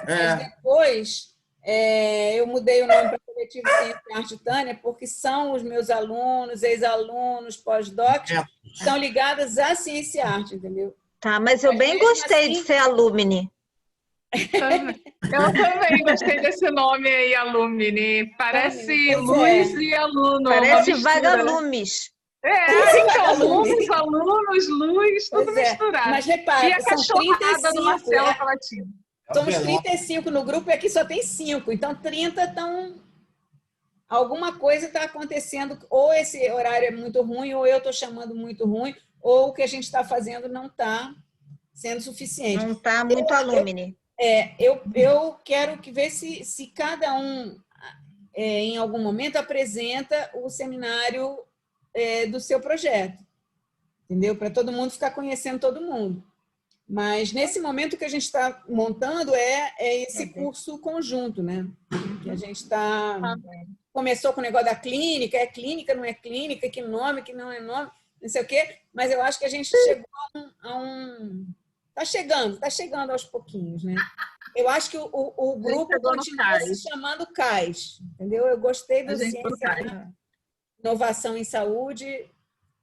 Mas depois eu mudei o nome para Coletivo Ciência e Arte, Tânia, porque são os meus alunos, ex-alunos, pós-docs, que estão ligados à ciência e arte, entendeu? Tá, mas eu bem gostei de ser alumni. Eu também gostei desse nome aí, alumni. Parece luz e aluno. Parece vagalumes. Alunos, luz, tudo misturado. Mas repara, e a cachorrada do Marcelo Palatino. Somos 35 no grupo e aqui só tem 5. Então, 30 estão... Alguma coisa está acontecendo. Ou esse horário é muito ruim, ou eu estou chamando muito ruim, ou o que a gente está fazendo não está sendo suficiente. Não está muito alumni. Eu quero ver se cada um, em algum momento, apresenta o seminário do seu projeto. Entendeu? Para todo mundo ficar conhecendo todo mundo. Mas, nesse momento, o que a gente está montando é esse curso conjunto, né? Que a gente está... Começou com o negócio da clínica, é clínica, não é clínica, que nome, que não é nome. não sei o quê, mas eu acho que a gente chegou a um... Está chegando aos pouquinhos, né? Eu acho que o grupo continua se chamando CAIS, entendeu? Eu gostei do Ciência, Inovação em Saúde.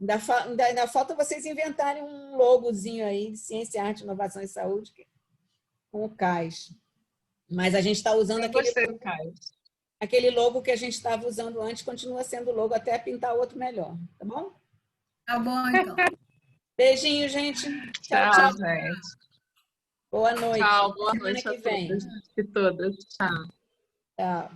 Ainda falta vocês inventarem um logozinho aí de Ciência, Arte, Inovação em Saúde com o CAIS. Mas a gente está usando aquele logo que a gente estava usando antes, continua sendo o logo até pintar outro melhor, tá bom? Tá bom, então. Beijinho, gente. Tchau, tchau, gente. Boa noite. Tchau, boa Semana noite que vem. a todas. Tchau. Tchau.